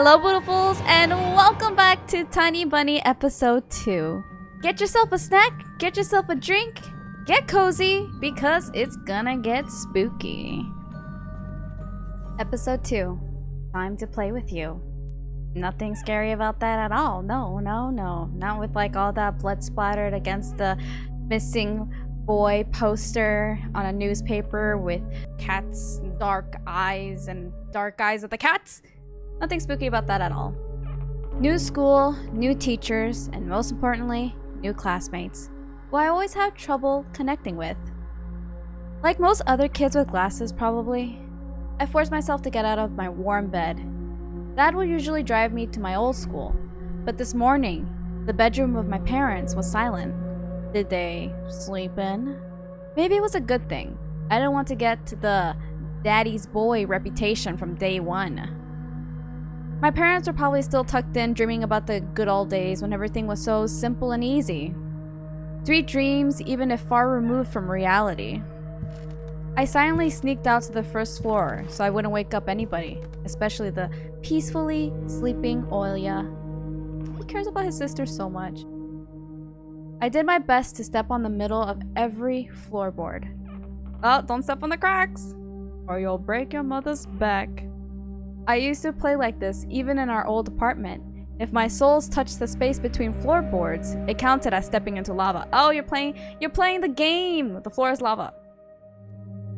Hello, beautifuls, and welcome back to Tiny Bunny episode 2. Get yourself a snack, get yourself a drink, get cozy, because it's gonna get spooky. Episode 2. Time to play with you. Nothing scary about that at all. No. Not with like all that blood splattered against the missing boy poster on a newspaper with cats, dark eyes of the cats. Nothing spooky about that at all. New school, new teachers, and most importantly, new classmates, who I always have trouble connecting with. Like most other kids with glasses probably, I forced myself to get out of my warm bed. Dad would usually drive me to my old school, but this morning, the bedroom of my parents was silent. Did they sleep in? Maybe it was a good thing. I didn't want to get the daddy's boy reputation from day one. My parents were probably still tucked in, dreaming about the good old days when everything was so simple and easy. Sweet dreams, even if far removed from reality. I silently sneaked out to the first floor so I wouldn't wake up anybody, especially the peacefully sleeping Olia. He cares about his sister so much. I did my best to step on the middle of every floorboard. Oh, don't step on the cracks, or you'll break your mother's back. I used to play like this even in our old apartment. If my soles touched the space between floorboards, it counted as stepping into lava. Oh, you're playing the game! The floor is lava.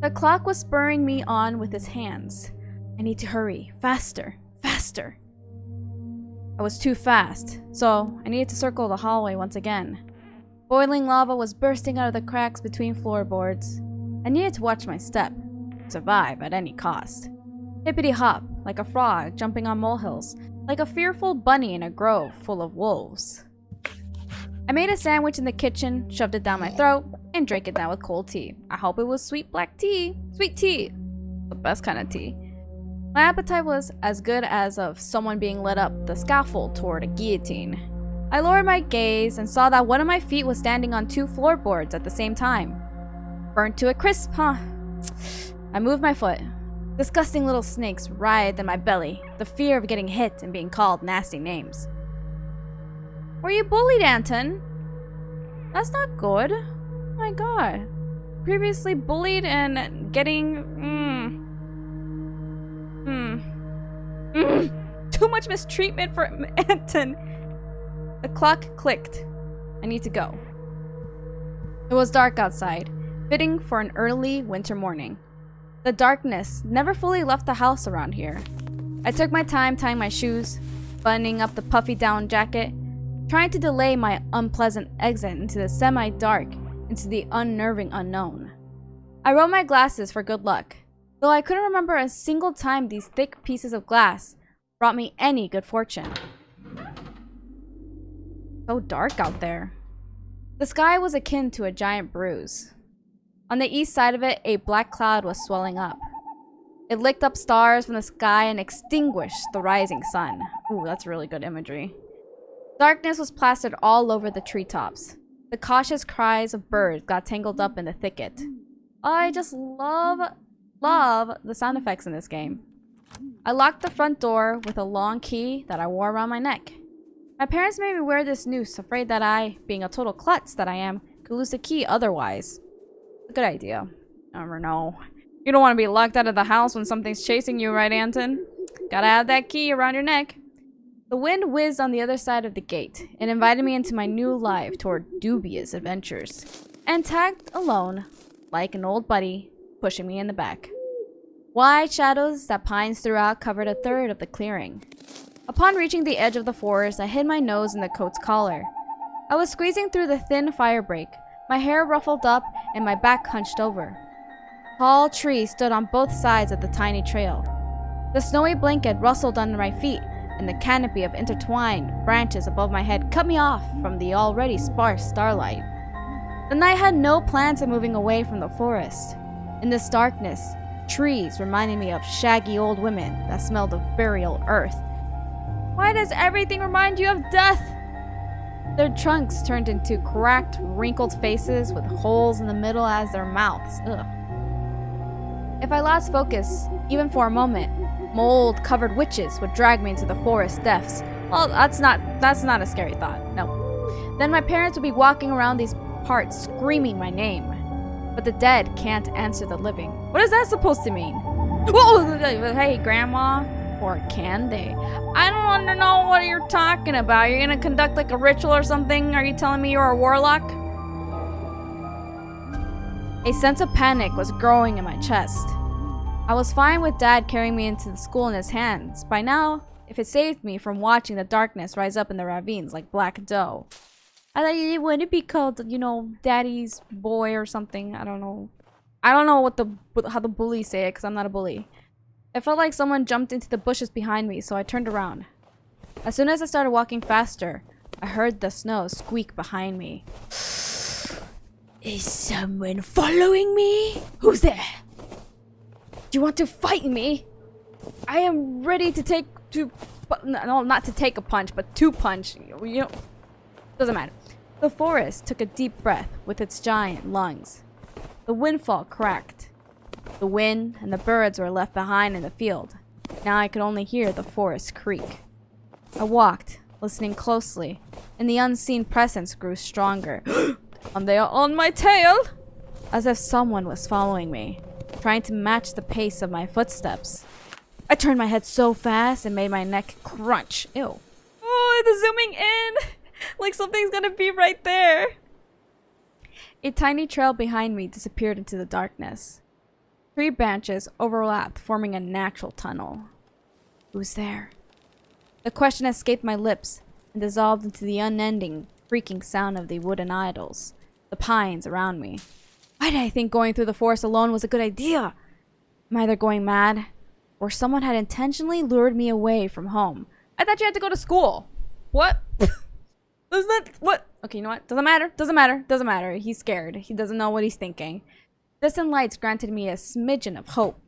The clock was spurring me on with its hands. I need to hurry. Faster. I was too fast, so I needed to circle the hallway once again. Boiling lava was bursting out of the cracks between floorboards. I needed to watch my step. Survive at any cost. Hippity hop, like a frog jumping on molehills, like a fearful bunny in a grove full of wolves. I made a sandwich in the kitchen, shoved it down my throat, and drank it down with cold tea. I hope it was sweet black tea. Sweet tea. The best kind of tea. My appetite was as good as of someone being led up the scaffold toward a guillotine. I lowered my gaze and saw that one of my feet was standing on 2 floorboards at the same time. Burnt to a crisp, huh? I moved my foot. Disgusting little snakes writhed in my belly, the fear of getting hit and being called nasty names. Were you bullied, Anton? That's not good. Oh my god. Previously bullied and getting... Too much mistreatment for Anton. The clock clicked. I need to go. It was dark outside, fitting for an early winter morning. The darkness never fully left the house around here. I took my time tying my shoes, buttoning up the puffy down jacket, trying to delay my unpleasant exit into the semi-dark, into the unnerving unknown. I rolled my glasses for good luck, though I couldn't remember a single time these thick pieces of glass brought me any good fortune. So dark out there. The sky was akin to a giant bruise. On the east side of it, a black cloud was swelling up. It licked up stars from the sky and extinguished the rising sun. Ooh, that's really good imagery. Darkness was plastered all over the treetops. The cautious cries of birds got tangled up in the thicket. I just love the sound effects in this game. I locked the front door with a long key that I wore around my neck. My parents made me wear this noose, afraid that I, being a total klutz that I am, could lose the key otherwise. Good idea. Never know. You don't want to be locked out of the house when something's chasing you, right, Anton? Gotta have that key around your neck. The wind whizzed on the other side of the gate and invited me into my new life toward dubious adventures, and tagged alone, like an old buddy, pushing me in the back. Wide shadows that pines throughout covered a third of the clearing. Upon reaching the edge of the forest, I hid my nose in the coat's collar. I was squeezing through the thin firebreak, my hair ruffled up and my back hunched over. Tall trees stood on both sides of the tiny trail. The snowy blanket rustled under my feet, and the canopy of intertwined branches above my head cut me off from the already sparse starlight. The night had no plans of moving away from the forest. In this darkness, trees reminded me of shaggy old women that smelled of burial earth. Why does everything remind you of death? Their trunks turned into cracked, wrinkled faces with holes in the middle as their mouths. Ugh. If I lost focus, even for a moment, mold-covered witches would drag me into the forest depths. Well, that's not a scary thought. No. Then my parents would be walking around these parts screaming my name. But the dead can't answer the living. What is that supposed to mean? Whoa, hey, Grandma. Or can they? I don't want to know what you're talking about. You're gonna conduct like a ritual or something? Are you telling me you're a warlock? A sense of panic was growing in my chest. I was fine with Dad carrying me into the school in his hands. By now, if it saved me from watching the darkness rise up in the ravines like black dough. I thought it wouldn't be called, you know, Daddy's boy or something. I don't know. I don't know how the bullies say it because I'm not a bully. It felt like someone jumped into the bushes behind me, so I turned around. As soon as I started walking faster, I heard the snow squeak behind me. Is someone following me? Who's there? Do you want to fight me? I am ready to no, not to take a punch, but to punch. You know, doesn't matter. The forest took a deep breath with its giant lungs. The windfall cracked. The wind and the birds were left behind in the field. Now I could only hear the forest creak. I walked, listening closely, and the unseen presence grew stronger. And they are on my tail! As if someone was following me, trying to match the pace of my footsteps. I turned my head so fast it made my neck crunch. Ew. Oh, it's zooming in! Like something's gonna be right there. A tiny trail behind me disappeared into the darkness. Tree branches overlapped, forming a natural tunnel. Who's there? The question escaped my lips and dissolved into the unending, creaking sound of the wooden idols, the pines around me. Why did I think going through the forest alone was a good idea? Am I either going mad, or someone had intentionally lured me away from home? I thought you had to go to school. What? Does that... What? Okay, you know what? Doesn't matter. Doesn't matter. Doesn't matter. He's scared. He doesn't know what he's thinking. Distant lights granted me a smidgen of hope.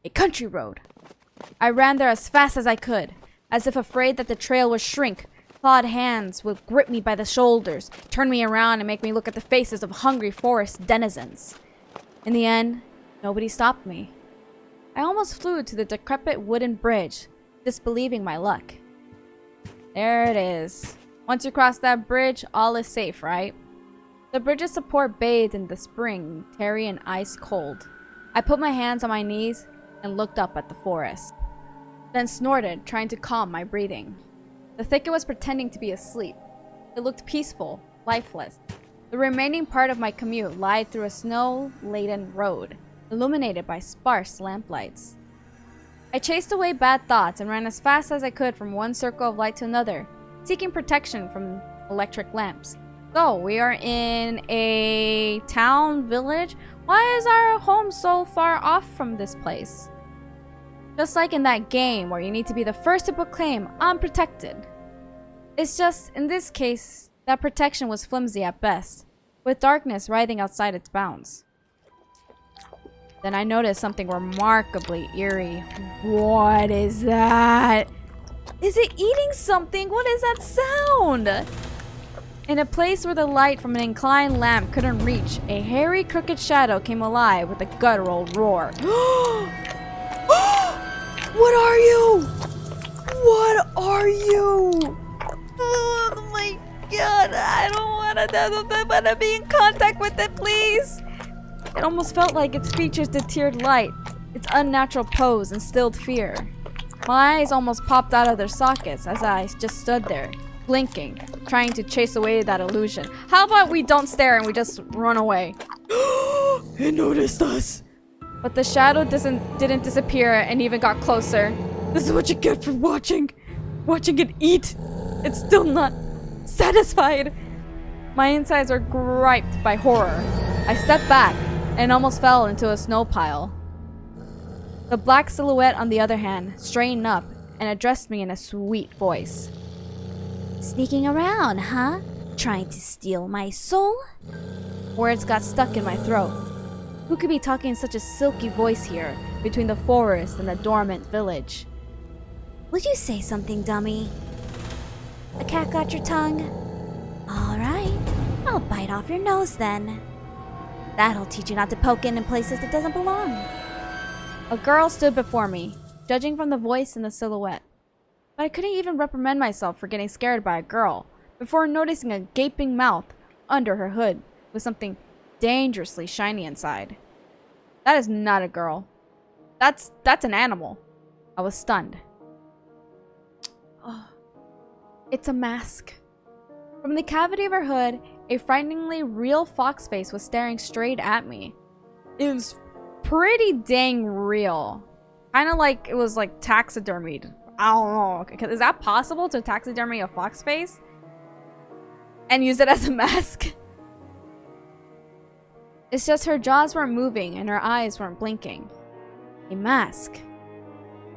A country road. I ran there as fast as I could, as if afraid that the trail would shrink. Clawed hands would grip me by the shoulders, turn me around, and make me look at the faces of hungry forest denizens. In the end, nobody stopped me. I almost flew to the decrepit wooden bridge, disbelieving my luck. There it is. Once you cross that bridge, all is safe, right? The bridge's support bathed in the spring, tarry and ice cold. I put my hands on my knees and looked up at the forest. Then snorted, trying to calm my breathing. The thicket was pretending to be asleep. It looked peaceful, lifeless. The remaining part of my commute lied through a snow-laden road, illuminated by sparse lamplights. I chased away bad thoughts and ran as fast as I could from one circle of light to another, seeking protection from electric lamps. So, we are in a town, village. Why is our home so far off from this place? Just like in that game where you need to be the first to proclaim, I'm protected. It's just, in this case, that protection was flimsy at best, with darkness writhing outside its bounds. Then I noticed something remarkably eerie. What is that? Is it eating something? What is that sound? In a place where the light from an inclined lamp couldn't reach, a hairy, crooked shadow came alive with a guttural roar. What are you? What are you? Oh my god, I don't want to be in contact with it, please. It almost felt like its features deterred light, its unnatural pose instilled fear. My eyes almost popped out of their sockets as I just stood there, blinking, trying to chase away that illusion. How about we don't stare and we just run away? It noticed us. But the shadow didn't disappear and even got closer. This is what you get for watching it eat. It's still not satisfied. My insides were griped by horror. I stepped back and almost fell into a snow pile. The black silhouette, on the other hand, straightened up and addressed me in a sweet voice. Sneaking around, huh? Trying to steal my soul? Words got stuck in my throat. Who could be talking in such a silky voice here, between the forest and the dormant village? Will you say something, dummy? The cat got your tongue? Alright, I'll bite off your nose then. That'll teach you not to poke in places that doesn't belong. A girl stood before me, judging from the voice and the silhouette. But I couldn't even reprimand myself for getting scared by a girl before noticing a gaping mouth under her hood with something dangerously shiny inside. That is not a girl. That's an animal. I was stunned. Oh, it's a mask. From the cavity of her hood, a frighteningly real fox face was staring straight at me. It was pretty dang real. Kind of like it was like taxidermied. I don't know. Is that possible to taxidermy a fox face? And use it as a mask? It's just her jaws weren't moving and her eyes weren't blinking. A mask.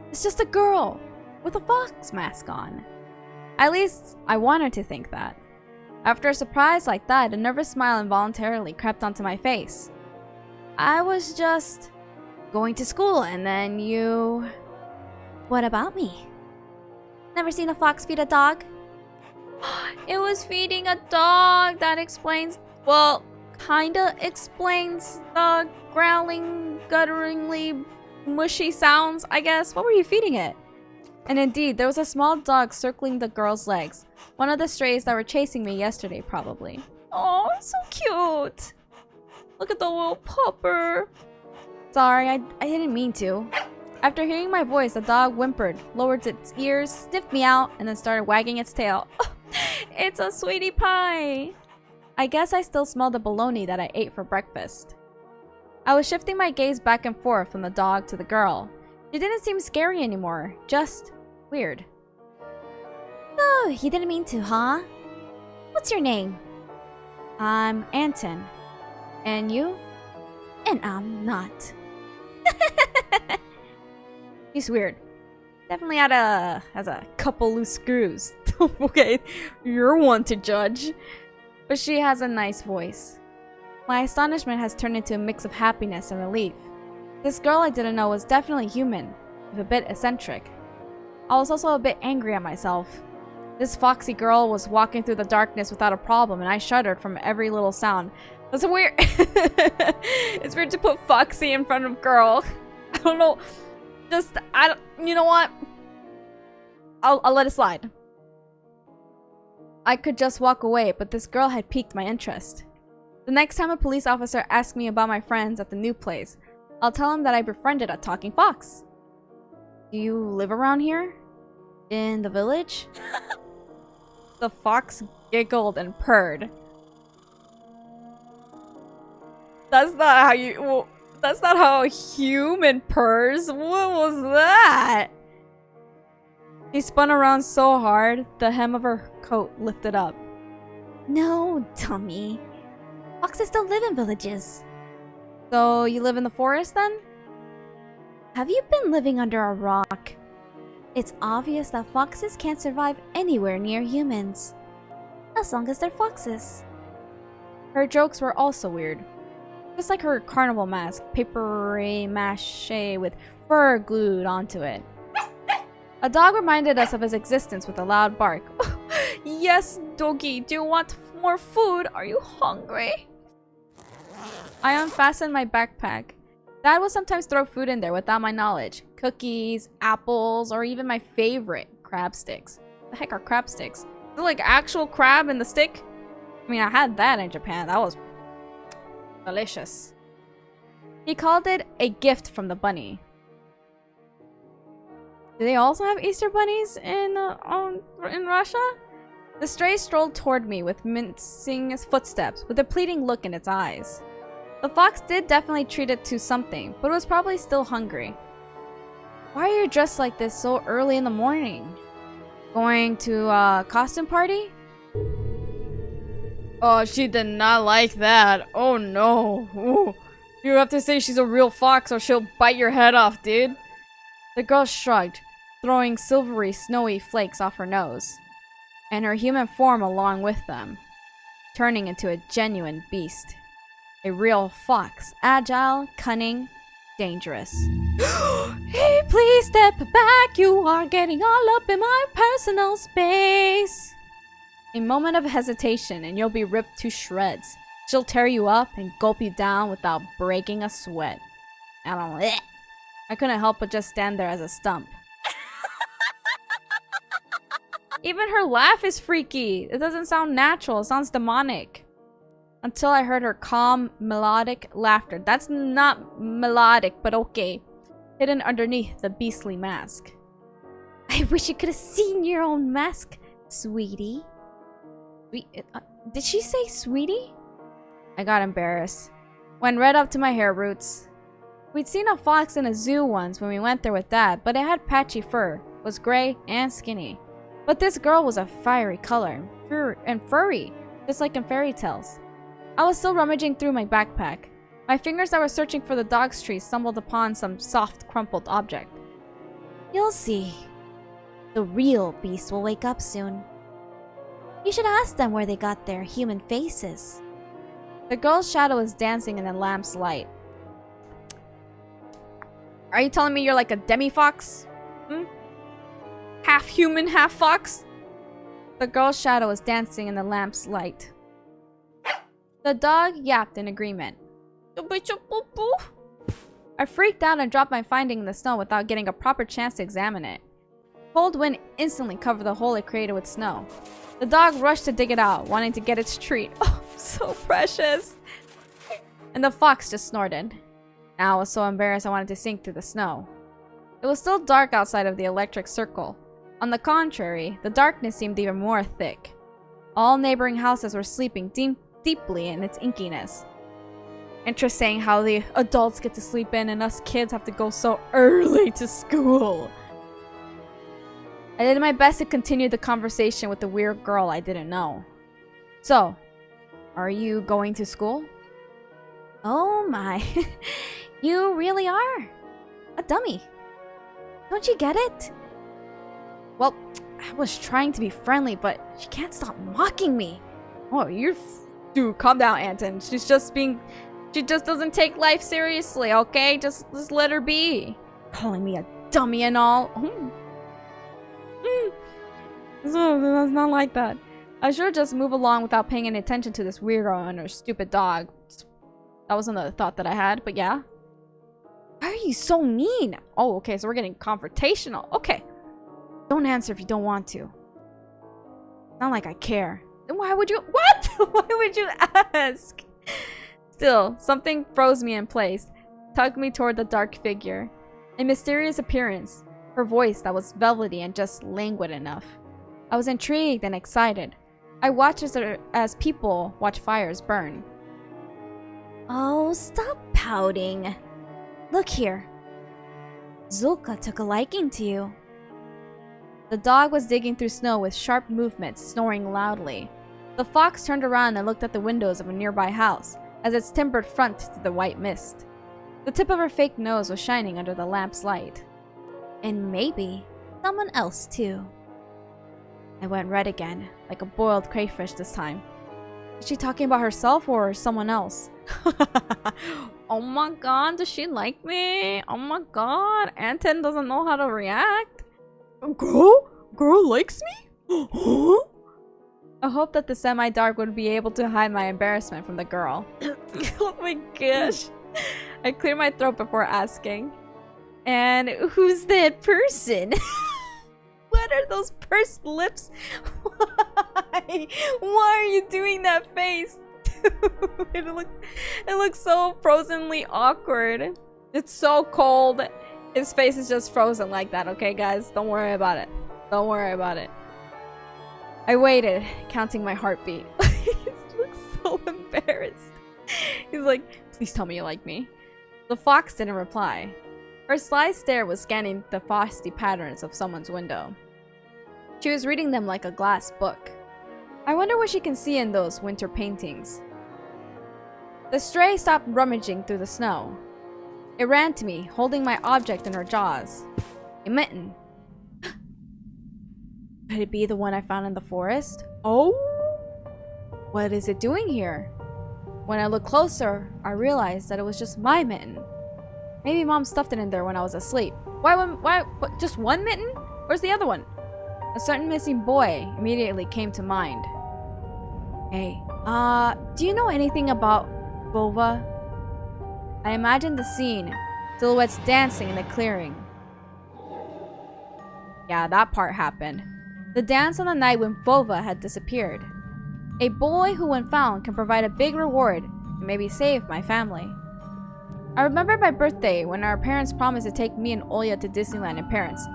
It's just a girl with a fox mask on. At least, I wanted to think that. After a surprise like that, a nervous smile involuntarily crept onto my face. I was just going to school and then you... What about me? Never seen a fox feed a dog? It was feeding a dog. That explains, well, kinda explains the growling, gutturingly mushy sounds, I guess. What were you feeding it? And indeed, there was a small dog circling the girl's legs. One of the strays that were chasing me yesterday, probably. Oh, so cute. Look at the little pupper. Sorry, I didn't mean to. After hearing my voice, the dog whimpered, lowered its ears, sniffed me out, and then started wagging its tail. It's a sweetie pie. I guess I still smelled the bologna that I ate for breakfast. I was shifting my gaze back and forth from the dog to the girl. She didn't seem scary anymore, just weird. Oh, you didn't mean to, huh? What's your name? I'm Anton. And you? And I'm not. He's weird. Definitely has a couple loose screws. Okay, you're one to judge. But she has a nice voice. My astonishment has turned into a mix of happiness and relief. This girl I didn't know was definitely human, if a bit eccentric. I was also a bit angry at myself. This foxy girl was walking through the darkness without a problem, and I shuddered from every little sound. That's weird. It's weird to put foxy in front of girl. I don't know. You know what? I'll let it slide. I could just walk away, but this girl had piqued my interest. The next time a police officer asks me about my friends at the new place, I'll tell him that I befriended a talking fox. Do you live around here? In the village? The fox giggled and purred. That's not how a human purrs. What was that? She spun around so hard, the hem of her coat lifted up. No, dummy. Foxes don't live in villages. So you live in the forest then? Have you been living under a rock? It's obvious that foxes can't survive anywhere near humans. As long as they're foxes. Her jokes were also weird. Just like her carnival mask, papier-mâché with fur glued onto it. A dog reminded us of his existence with a loud bark. Yes, doggy, do you want more food? Are you hungry? I unfastened my backpack. Dad will sometimes throw food in there without my knowledge. Cookies, apples, or even my favorite, crab sticks. The heck are crab sticks? Is it like actual crab in the stick? I mean, I had that in Japan. That was delicious. He called it a gift from the bunny. Do they also have Easter bunnies in Russia? The stray strolled toward me with mincing footsteps, with a pleading look in its eyes. The fox did definitely treat it to something, but it was probably still hungry. Why are you dressed like this so early in the morning? Going to a costume party? Oh, she did not like that. Oh no. Ooh. You have to say she's a real fox or she'll bite your head off, dude. The girl shrugged, throwing silvery, snowy flakes off her nose, and her human form along with them, turning into a genuine beast. A real fox, agile, cunning, dangerous. Hey, please step back. You are getting all up in my personal space. A moment of hesitation and you'll be ripped to shreds. She'll tear you up and gulp you down without breaking a sweat. I don't know. I couldn't help but just stand there as a stump. Even her laugh is freaky. It doesn't sound natural. It sounds demonic. Until I heard her calm, melodic laughter. That's not melodic, but okay. Hidden underneath the beastly mask. I wish you could have seen your own mask, sweetie. Did she say sweetie? I got embarrassed. Went right up to my hair roots. We'd seen a fox in a zoo once when we went there with Dad, but it had patchy fur, was gray and skinny. But this girl was a fiery color, and furry, just like in fairy tales. I was still rummaging through my backpack. My fingers that were searching for the dog's tree stumbled upon some soft, crumpled object. You'll see. The real beast will wake up soon. You should ask them where they got their human faces. The girl's shadow was dancing in the lamp's light. Are you telling me you're like a demi-fox? Half human, half fox? The girl's shadow was dancing in the lamp's light. The dog yapped in agreement. I freaked out and dropped my finding in the snow without getting a proper chance to examine it. Cold wind instantly covered the hole it created with snow. The dog rushed to dig it out, wanting to get its treat. Oh, so precious. And the fox just snorted. Now I was so embarrassed I wanted to sink through the snow. It was still dark outside of the electric circle. On the contrary, the darkness seemed even more thick. All neighboring houses were sleeping deeply in its inkiness. Interesting how the adults get to sleep in and us kids have to go so early to school. I did my best to continue the conversation with the weird girl I didn't know. So, are you going to school? Oh my, you really are a dummy. Don't you get it? Well, I was trying to be friendly, but she can't stop mocking me. Oh, dude, calm down, Anton. She just doesn't take life seriously, okay? Just let her be. Calling me a dummy and all. That's not like that. I should just move along without paying any attention to this weirdo and her stupid dog. That was another thought that I had, but yeah. Why are you so mean? Oh, okay, so we're getting confrontational. Okay. Don't answer if you don't want to. Not like I care. Then why would you— What? Why would you ask? Still, something froze me in place, tugged me toward the dark figure. A mysterious appearance. Her voice that was velvety and just languid enough. I was intrigued and excited. I watched as people watch fires burn. Oh, stop pouting. Look here. Zulka took a liking to you. The dog was digging through snow with sharp movements, snoring loudly. The fox turned around and looked at the windows of a nearby house, as its timbered front to the white mist. The tip of her fake nose was shining under the lamp's light. And maybe someone else too. I went red again, like a boiled crayfish this time. Is she talking about herself or someone else? Oh my god, does she like me? Oh my god, Anton doesn't know how to react. Girl likes me? I hoped that the semi-dark would be able to hide my embarrassment from the girl. Oh my gosh. I cleared my throat before asking. And who's that person? What are those pursed lips? Why? Why are you doing that face? It looks so frozenly awkward. It's so cold. His face is just frozen like that, okay, guys? Don't worry about it. Don't worry about it. I waited, counting my heartbeat. He looks so embarrassed. He's like, please tell me you like me. The fox didn't reply. Her sly stare was scanning the frosty patterns of someone's window. She was reading them like a glass book. I wonder what she can see in those winter paintings. The stray stopped rummaging through the snow. It ran to me, holding my object in her jaws. A mitten. Could it be the one I found in the forest? Oh? What is it doing here? When I looked closer, I realized that it was just my mitten. Maybe Mom stuffed it in there when I was asleep. Why, just one mitten? Where's the other one? A certain missing boy immediately came to mind. Hey, do you know anything about Vova? I imagined the scene. silhouettes dancing in the clearing. Yeah, that part happened. The dance on the night when Vova had disappeared. A boy who, when found, can provide a big reward and maybe save my family. I remember my birthday when our parents promised to take me and Olya to Disneyland in Paris.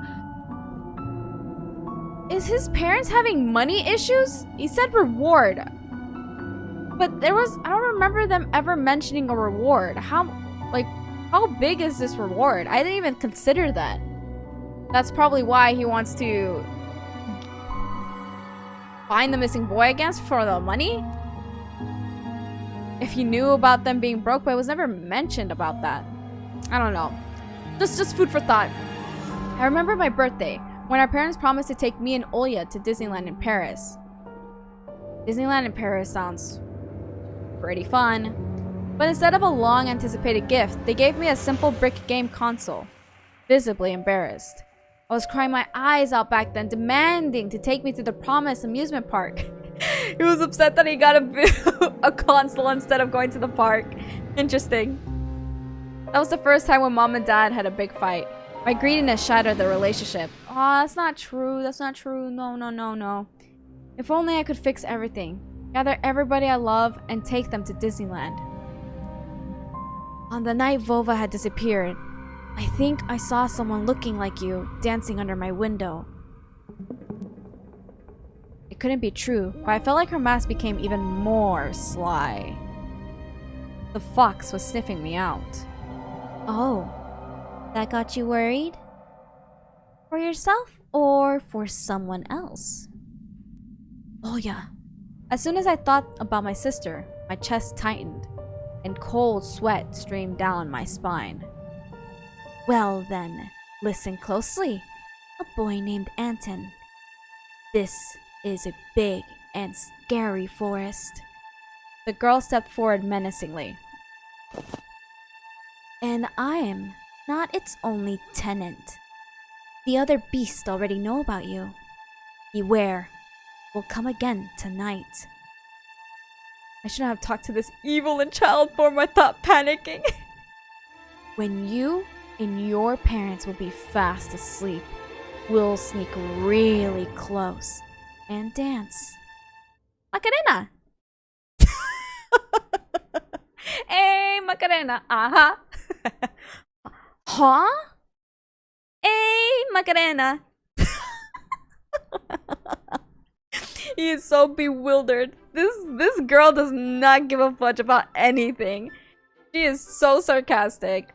Is his parents having money issues? He said reward. But I don't remember them ever mentioning a reward. How big is this reward? I didn't even consider that. That's probably why he wants to find the missing boy again for the money? If he knew about them being broke, but it was never mentioned about that. I don't know. Just food for thought. I remember my birthday, when our parents promised to take me and Olya to Disneyland in Paris. Disneyland in Paris sounds pretty fun. But instead of a long-anticipated gift, they gave me a simple brick game console. Visibly embarrassed. I was crying my eyes out back then, demanding to take me to the promised amusement park. He was upset that he got a console instead of going to the park. Interesting. That was the first time when mom and dad had a big fight. My greediness shattered the relationship. Aw, that's not true. That's not true. No. If only I could fix everything. Gather everybody I love and take them to Disneyland. On the night Vova had disappeared, I think I saw someone looking like you dancing under my window. It couldn't be true, but I felt like her mask became even more sly. The fox was sniffing me out. Oh, that got you worried? For yourself or for someone else? Oh yeah. As soon as I thought about my sister, my chest tightened, and cold sweat streamed down my spine. Well then, listen closely. A boy named Anton. This is a big and scary forest. The girl stepped forward menacingly. And I am not its only tenant. The other beasts already know about you. Beware, we'll come again tonight. I shouldn't have talked to this evil in child form, I thought, panicking. When you and your parents will be fast asleep, we'll sneak really close and dance. Macarena! Hey, Macarena! Uh-huh. Huh? Hey, Macarena! He is so bewildered. This girl does not give a fudge about anything. She is so sarcastic.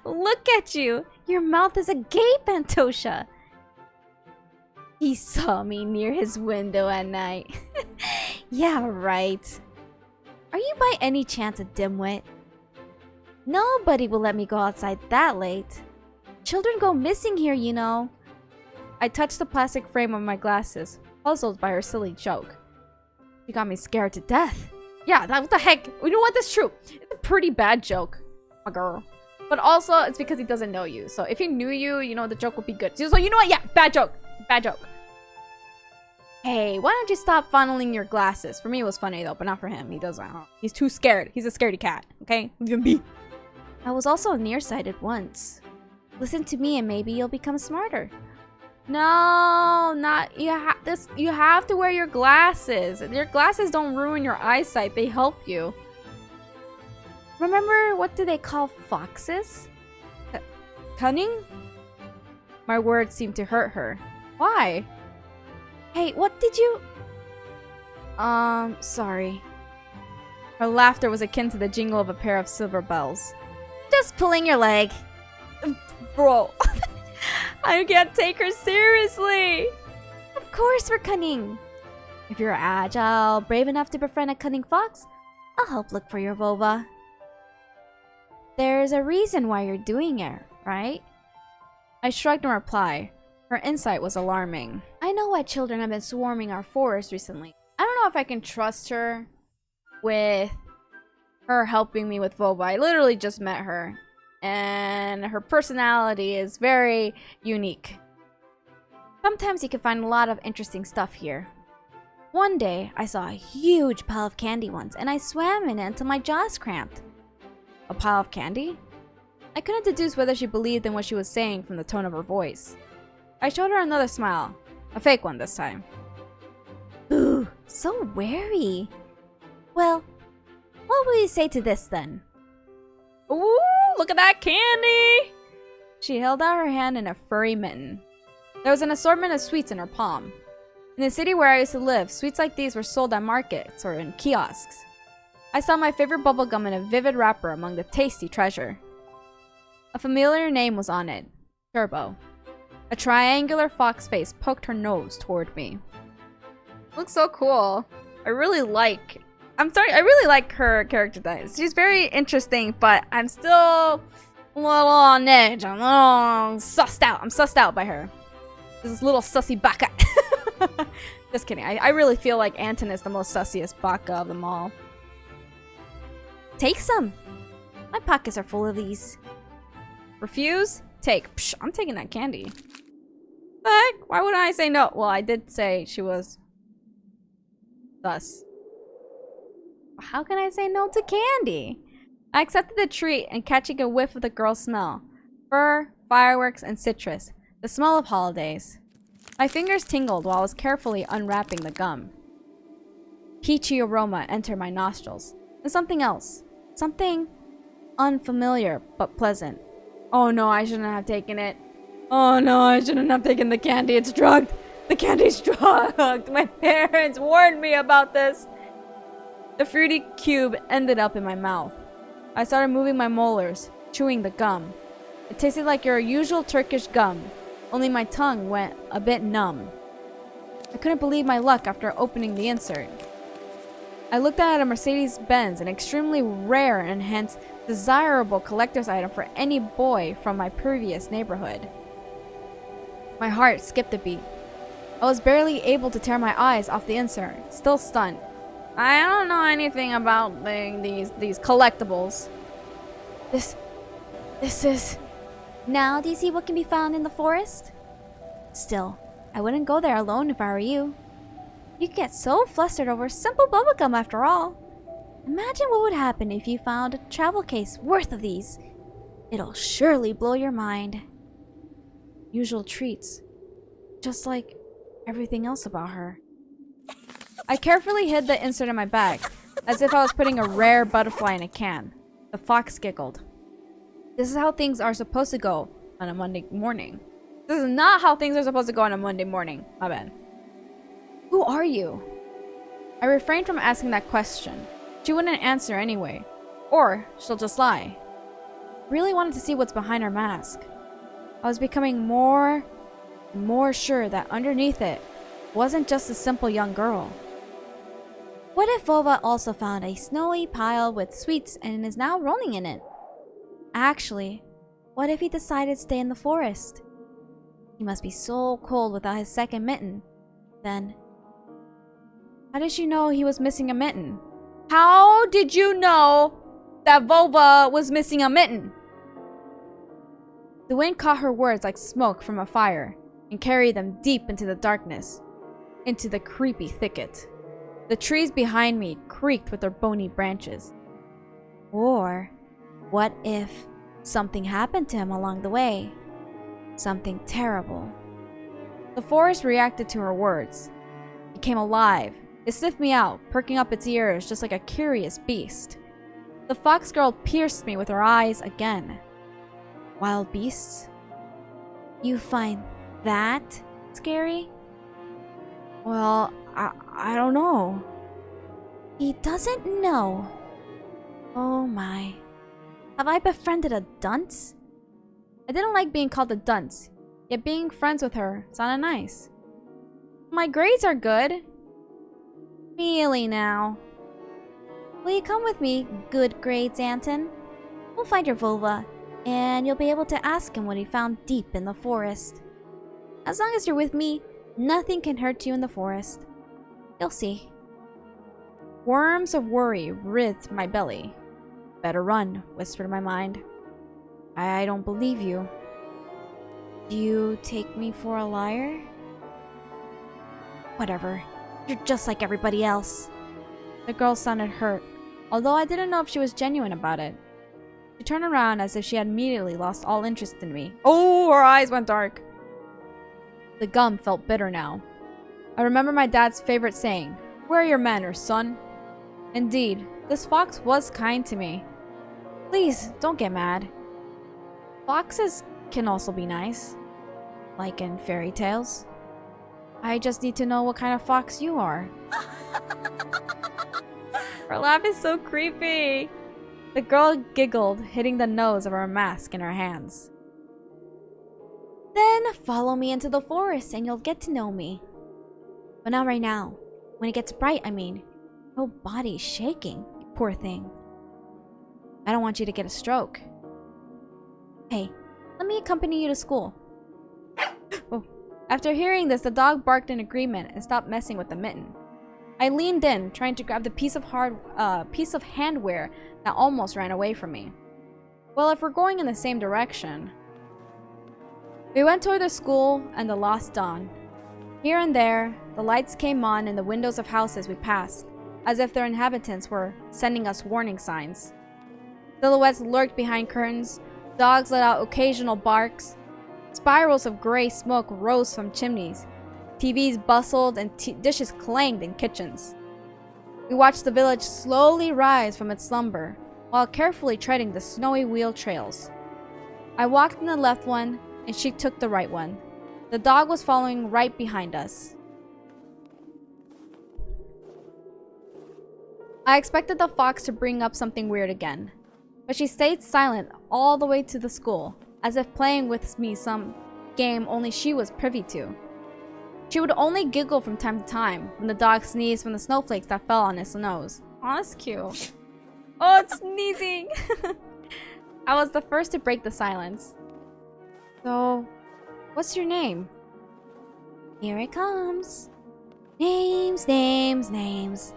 Look at you. Your mouth is agape, Antosha. He saw me near his window at night. Yeah, right. Are you by any chance a dimwit? Nobody will let me go outside that late. Children go missing here, you know. I touched the plastic frame of my glasses, puzzled by her silly joke. She got me scared to death. Yeah, what the heck? You know what? That's true. It's a pretty bad joke, my girl. But also, it's because he doesn't know you. So if he knew you, you know, the joke would be good. So you know what? Yeah, bad joke. Bad joke. Hey, why don't you stop funneling your glasses? For me, it was funny though, but not for him. He doesn't. He's too scared. He's a scaredy cat. Okay? Even me. I was also nearsighted once. Listen to me and maybe you'll become smarter. No, not you. You have to wear your glasses. Your glasses don't ruin your eyesight. They help you. Remember, what do they call foxes? Cunning? My words seemed to hurt her. Why? Hey, what did you... sorry. Her laughter was akin to the jingle of a pair of silver bells. Just pulling your leg. Bro. I can't take her seriously. Of course we're cunning. If you're agile, brave enough to befriend a cunning fox, I'll help look for your Vova. There's a reason why you're doing it, right? I shrugged in reply. Her insight was alarming. I know why children have been swarming our forest recently. I don't know if I can trust her with her helping me with Vova. I literally just met her. And her personality is very unique. Sometimes you can find a lot of interesting stuff here. One day, I saw a huge pile of candy ones, and I swam in it until my jaws cramped. A pile of candy? I couldn't deduce whether she believed in what she was saying from the tone of her voice. I showed her another smile. A fake one this time. Ooh, so wary. Well, what will you say to this then? Ooh, look at that candy! She held out her hand in a furry mitten. There was an assortment of sweets in her palm. In the city where I used to live, sweets like these were sold at markets or in kiosks. I saw my favorite bubblegum in a vivid wrapper among the tasty treasure. A familiar name was on it. Turbo. A triangular fox face poked her nose toward me. Looks so cool. I really like her character design. She's very interesting, but I'm still a little on edge. I'm a little sussed out. I'm sussed out by her. This little sussy baka. Just kidding. I really feel like Anton is the most sussiest baka of them all. Take some. My pockets are full of these. Refuse? Take. Psh, I'm taking that candy. The heck? Why wouldn't I say no? Well, I did say she was sus. How can I say no to candy? I accepted the treat and catching a whiff of the girl's smell. Fur, fireworks, and citrus. The smell of holidays. My fingers tingled while I was carefully unwrapping the gum. Peachy aroma entered my nostrils. And something else. Something unfamiliar but pleasant. Oh no, I shouldn't have taken it. Oh no, I shouldn't have taken the candy. It's drugged. The candy's drugged. My parents warned me about this. The fruity cube ended up in my mouth. I started moving my molars, chewing the gum. It tasted like your usual Turkish gum, only my tongue went a bit numb. I couldn't believe my luck after opening the insert. I looked at a Mercedes-Benz, an extremely rare and hence desirable collector's item for any boy from my previous neighborhood. My heart skipped a beat. I was barely able to tear my eyes off the insert, still stunned. I don't know anything about these collectibles. This is... Now do you see what can be found in the forest? Still, I wouldn't go there alone if I were you. You get so flustered over simple bubblegum after all. Imagine what would happen if you found a travel case worth of these. It'll surely blow your mind. Usual treats. Just like everything else about her. I carefully hid the insert in my bag, as if I was putting a rare butterfly in a can. The fox giggled. This is how things are supposed to go on a Monday morning. This is not how things are supposed to go on a Monday morning. My bad. Who are you? I refrained from asking that question. She wouldn't answer anyway. Or she'll just lie. I really wanted to see what's behind her mask. I was becoming more and more sure that underneath it wasn't just a simple young girl. What if Vova also found a snowy pile with sweets and is now rolling in it? Actually, what if he decided to stay in the forest? He must be so cold without his second mitten. Then, how did she know he was missing a mitten? How did you know that Vova was missing a mitten? The wind caught her words like smoke from a fire and carried them deep into the darkness, into the creepy thicket. The trees behind me creaked with their bony branches. Or, what if something happened to him along the way? Something terrible. The forest reacted to her words. It came alive. It sniffed me out, perking up its ears just like a curious beast. The fox girl pierced me with her eyes again. Wild beasts? You find that scary? Well, I don't know. He doesn't know. Oh my. Have I befriended a dunce? I didn't like being called a dunce, yet being friends with her sounded nice. My grades are good. Really now. Will you come with me, good grades, Anton? We'll find your Vova, and you'll be able to ask him what he found deep in the forest. As long as you're with me, nothing can hurt you in the forest. You'll see. Worms of worry writhed my belly. Better run, whispered my mind. I don't believe you. Do you take me for a liar? Whatever. You're just like everybody else. The girl sounded hurt, although I didn't know if she was genuine about it. She turned around as if she had immediately lost all interest in me. Oh, her eyes went dark. The gum felt bitter now. I remember my dad's favorite saying, "Where are your manners, son?" Indeed, this fox was kind to me. Please, don't get mad. Foxes can also be nice. Like in fairy tales. I just need to know what kind of fox you are. Her laugh is so creepy. The girl giggled, hitting the nose of her mask in her hands. Then follow me into the forest and you'll get to know me. But not right now. When it gets bright, I mean. Your body's shaking, you poor thing. I don't want you to get a stroke. Hey, let me accompany you to school. Oh. After hearing this, the dog barked in agreement and stopped messing with the mitten. I leaned in, trying to grab the piece of handwear that almost ran away from me. Well, if we're going in the same direction... We went toward the school and the lost dawn. Here and there, the lights came on in the windows of houses we passed, as if their inhabitants were sending us warning signs. Silhouettes lurked behind curtains, dogs let out occasional barks, spirals of gray smoke rose from chimneys, TVs bustled and dishes clanged in kitchens. We watched the village slowly rise from its slumber, while carefully treading the snowy wheel trails. I walked in the left one, and she took the right one. The dog was following right behind us. I expected the fox to bring up something weird again, but she stayed silent all the way to the school, as if playing with me some game only she was privy to. She would only giggle from time to time when the dog sneezed from the snowflakes that fell on his nose. Aw, that's cute. Oh, it's sneezing! I was the first to break the silence. So, what's your name? Here it comes. Names, names, names.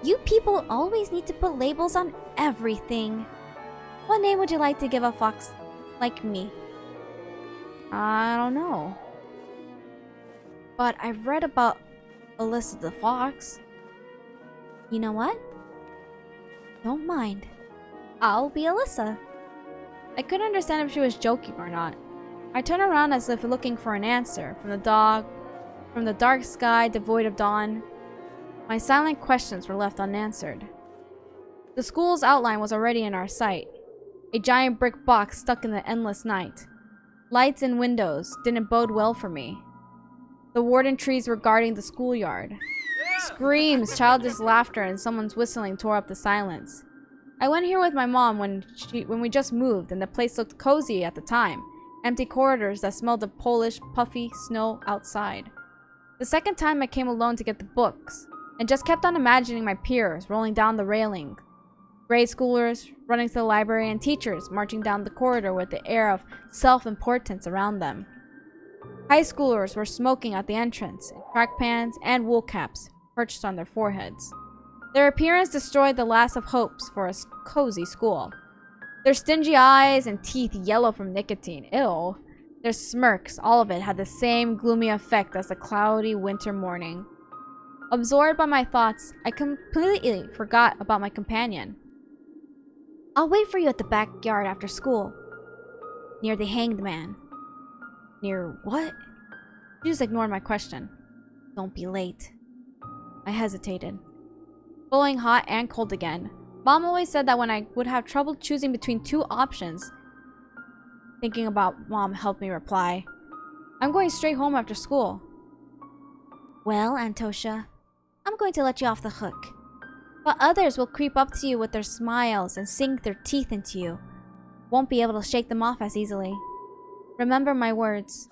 You people always need to put labels on everything. What name would you like to give a fox like me? I don't know. But I've read about Alyssa the fox. You know what? Don't mind. I'll be Alyssa. I couldn't understand if she was joking or not. I turned around as if looking for an answer from the dog, from the dark sky devoid of dawn. My silent questions were left unanswered. The school's outline was already in our sight. A giant brick box stuck in the endless night. Lights and windows didn't bode well for me. The warden trees were guarding the schoolyard. Screams, childish laughter, and someone's whistling tore up the silence. I went here with my mom when we just moved, and the place looked cozy at the time. Empty corridors that smelled of Polish, puffy snow outside. The second time I came alone to get the books, and just kept on imagining my peers rolling down the railing. Grade schoolers running to the library and teachers marching down the corridor with the air of self-importance around them. High schoolers were smoking at the entrance, in track pans and wool caps perched on their foreheads. Their appearance destroyed the last of hopes for a cozy school. Their stingy eyes and teeth yellow from nicotine. Ew. Their smirks, all of it, had the same gloomy effect as the cloudy winter morning. Absorbed by my thoughts, I completely forgot about my companion. I'll wait for you at the backyard after school. Near the hanged man. Near what? She just ignored my question. Don't be late. I hesitated. Blowing hot and cold again. Mom always said that when I would have trouble choosing between two options. Thinking about Mom helped me reply. I'm going straight home after school. Well, Antosha, I'm going to let you off the hook. But others will creep up to you with their smiles and sink their teeth into you. Won't be able to shake them off as easily. Remember my words.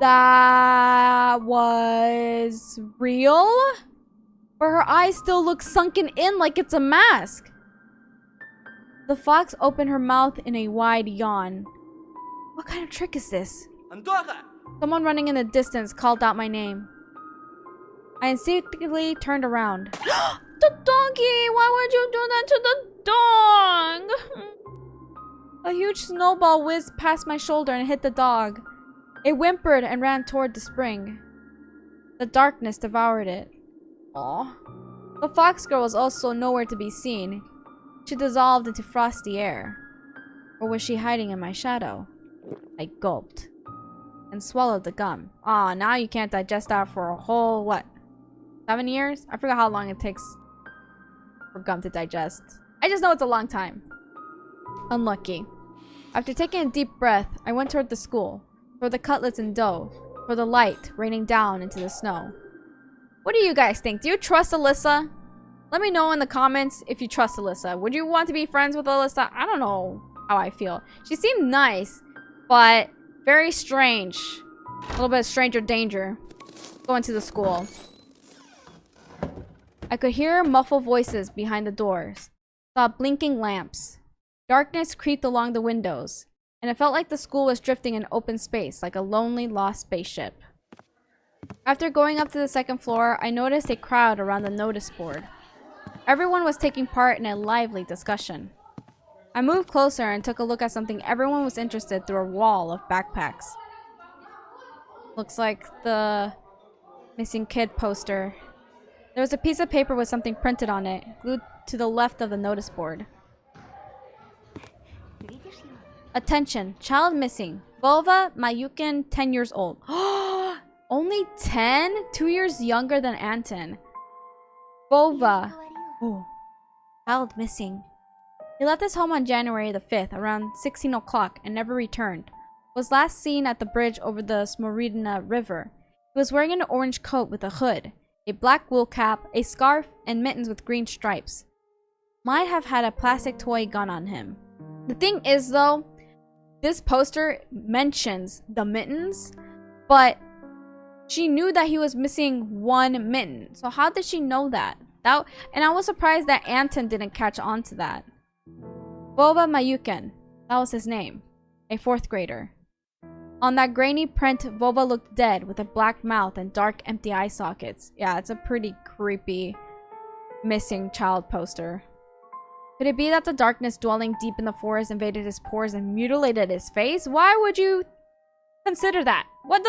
That was real? But her eyes still look sunken in like it's a mask. The fox opened her mouth in a wide yawn. What kind of trick is this? Someone running in the distance called out my name. I instinctively turned around. The donkey! Why would you do that to the dog? A huge snowball whizzed past my shoulder and hit the dog. It whimpered and ran toward the spring. The darkness devoured it. Aw. The fox girl was also nowhere to be seen. She dissolved into frosty air. Or was she hiding in my shadow? I gulped and swallowed the gum. Aw, now you can't digest that for a whole, what, 7 years? I forgot how long it takes for gum to digest. I just know it's a long time. Unlucky. After taking a deep breath, I went toward the school, for the cutlets and dough, for the light raining down into the snow. What do you guys think? Do you trust Alyssa? Let me know in the comments if you trust Alyssa. Would you want to be friends with Alyssa? I don't know how I feel. She seemed nice, but very strange. A little bit of stranger danger. Going to the school. I could hear muffled voices behind the doors. Saw blinking lamps. Darkness creeped along the windows, and it felt like the school was drifting in open space, like a lonely, lost spaceship. After going up to the second floor, I noticed a crowd around the notice board. Everyone was taking part in a lively discussion. I moved closer and took a look at something everyone was interested through a wall of backpacks. Looks like the missing kid poster. There was a piece of paper with something printed on it, glued to the left of the notice board. Attention, child missing. Vova Mayukin, 10 years old. Only 10? 2 years younger than Anton. Vova. Oh. Child missing. He left his home on January the 5th, around 16 o'clock, and never returned. Was last seen at the bridge over the Smoridina River. He was wearing an orange coat with a hood, a black wool cap, a scarf, and mittens with green stripes. Might have had a plastic toy gun on him. The thing is, though, this poster mentions the mittens, but she knew that he was missing one mitten. So how did she know that? And I was surprised that Anton didn't catch on to that. Vova Mayukin, that was his name, a 4th grader. On that grainy print, Vova looked dead with a black mouth and dark, empty eye sockets. Yeah, it's a pretty creepy missing child poster. Could it be that the darkness dwelling deep in the forest invaded his pores and mutilated his face? Why would you consider that? What?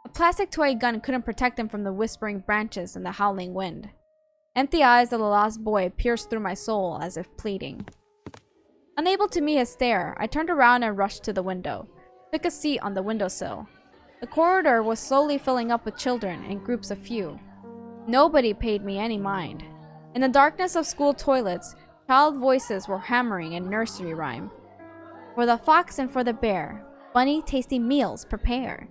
A plastic toy gun couldn't protect him from the whispering branches and the howling wind. Empty eyes of the lost boy pierced through my soul as if pleading. Unable to meet his stare, I turned around and rushed to the window. Took a seat on the windowsill. The corridor was slowly filling up with children in groups of few. Nobody paid me any mind. In the darkness of school toilets, child voices were hammering in nursery rhyme. For the fox and for the bear, bunny tasty meals prepare.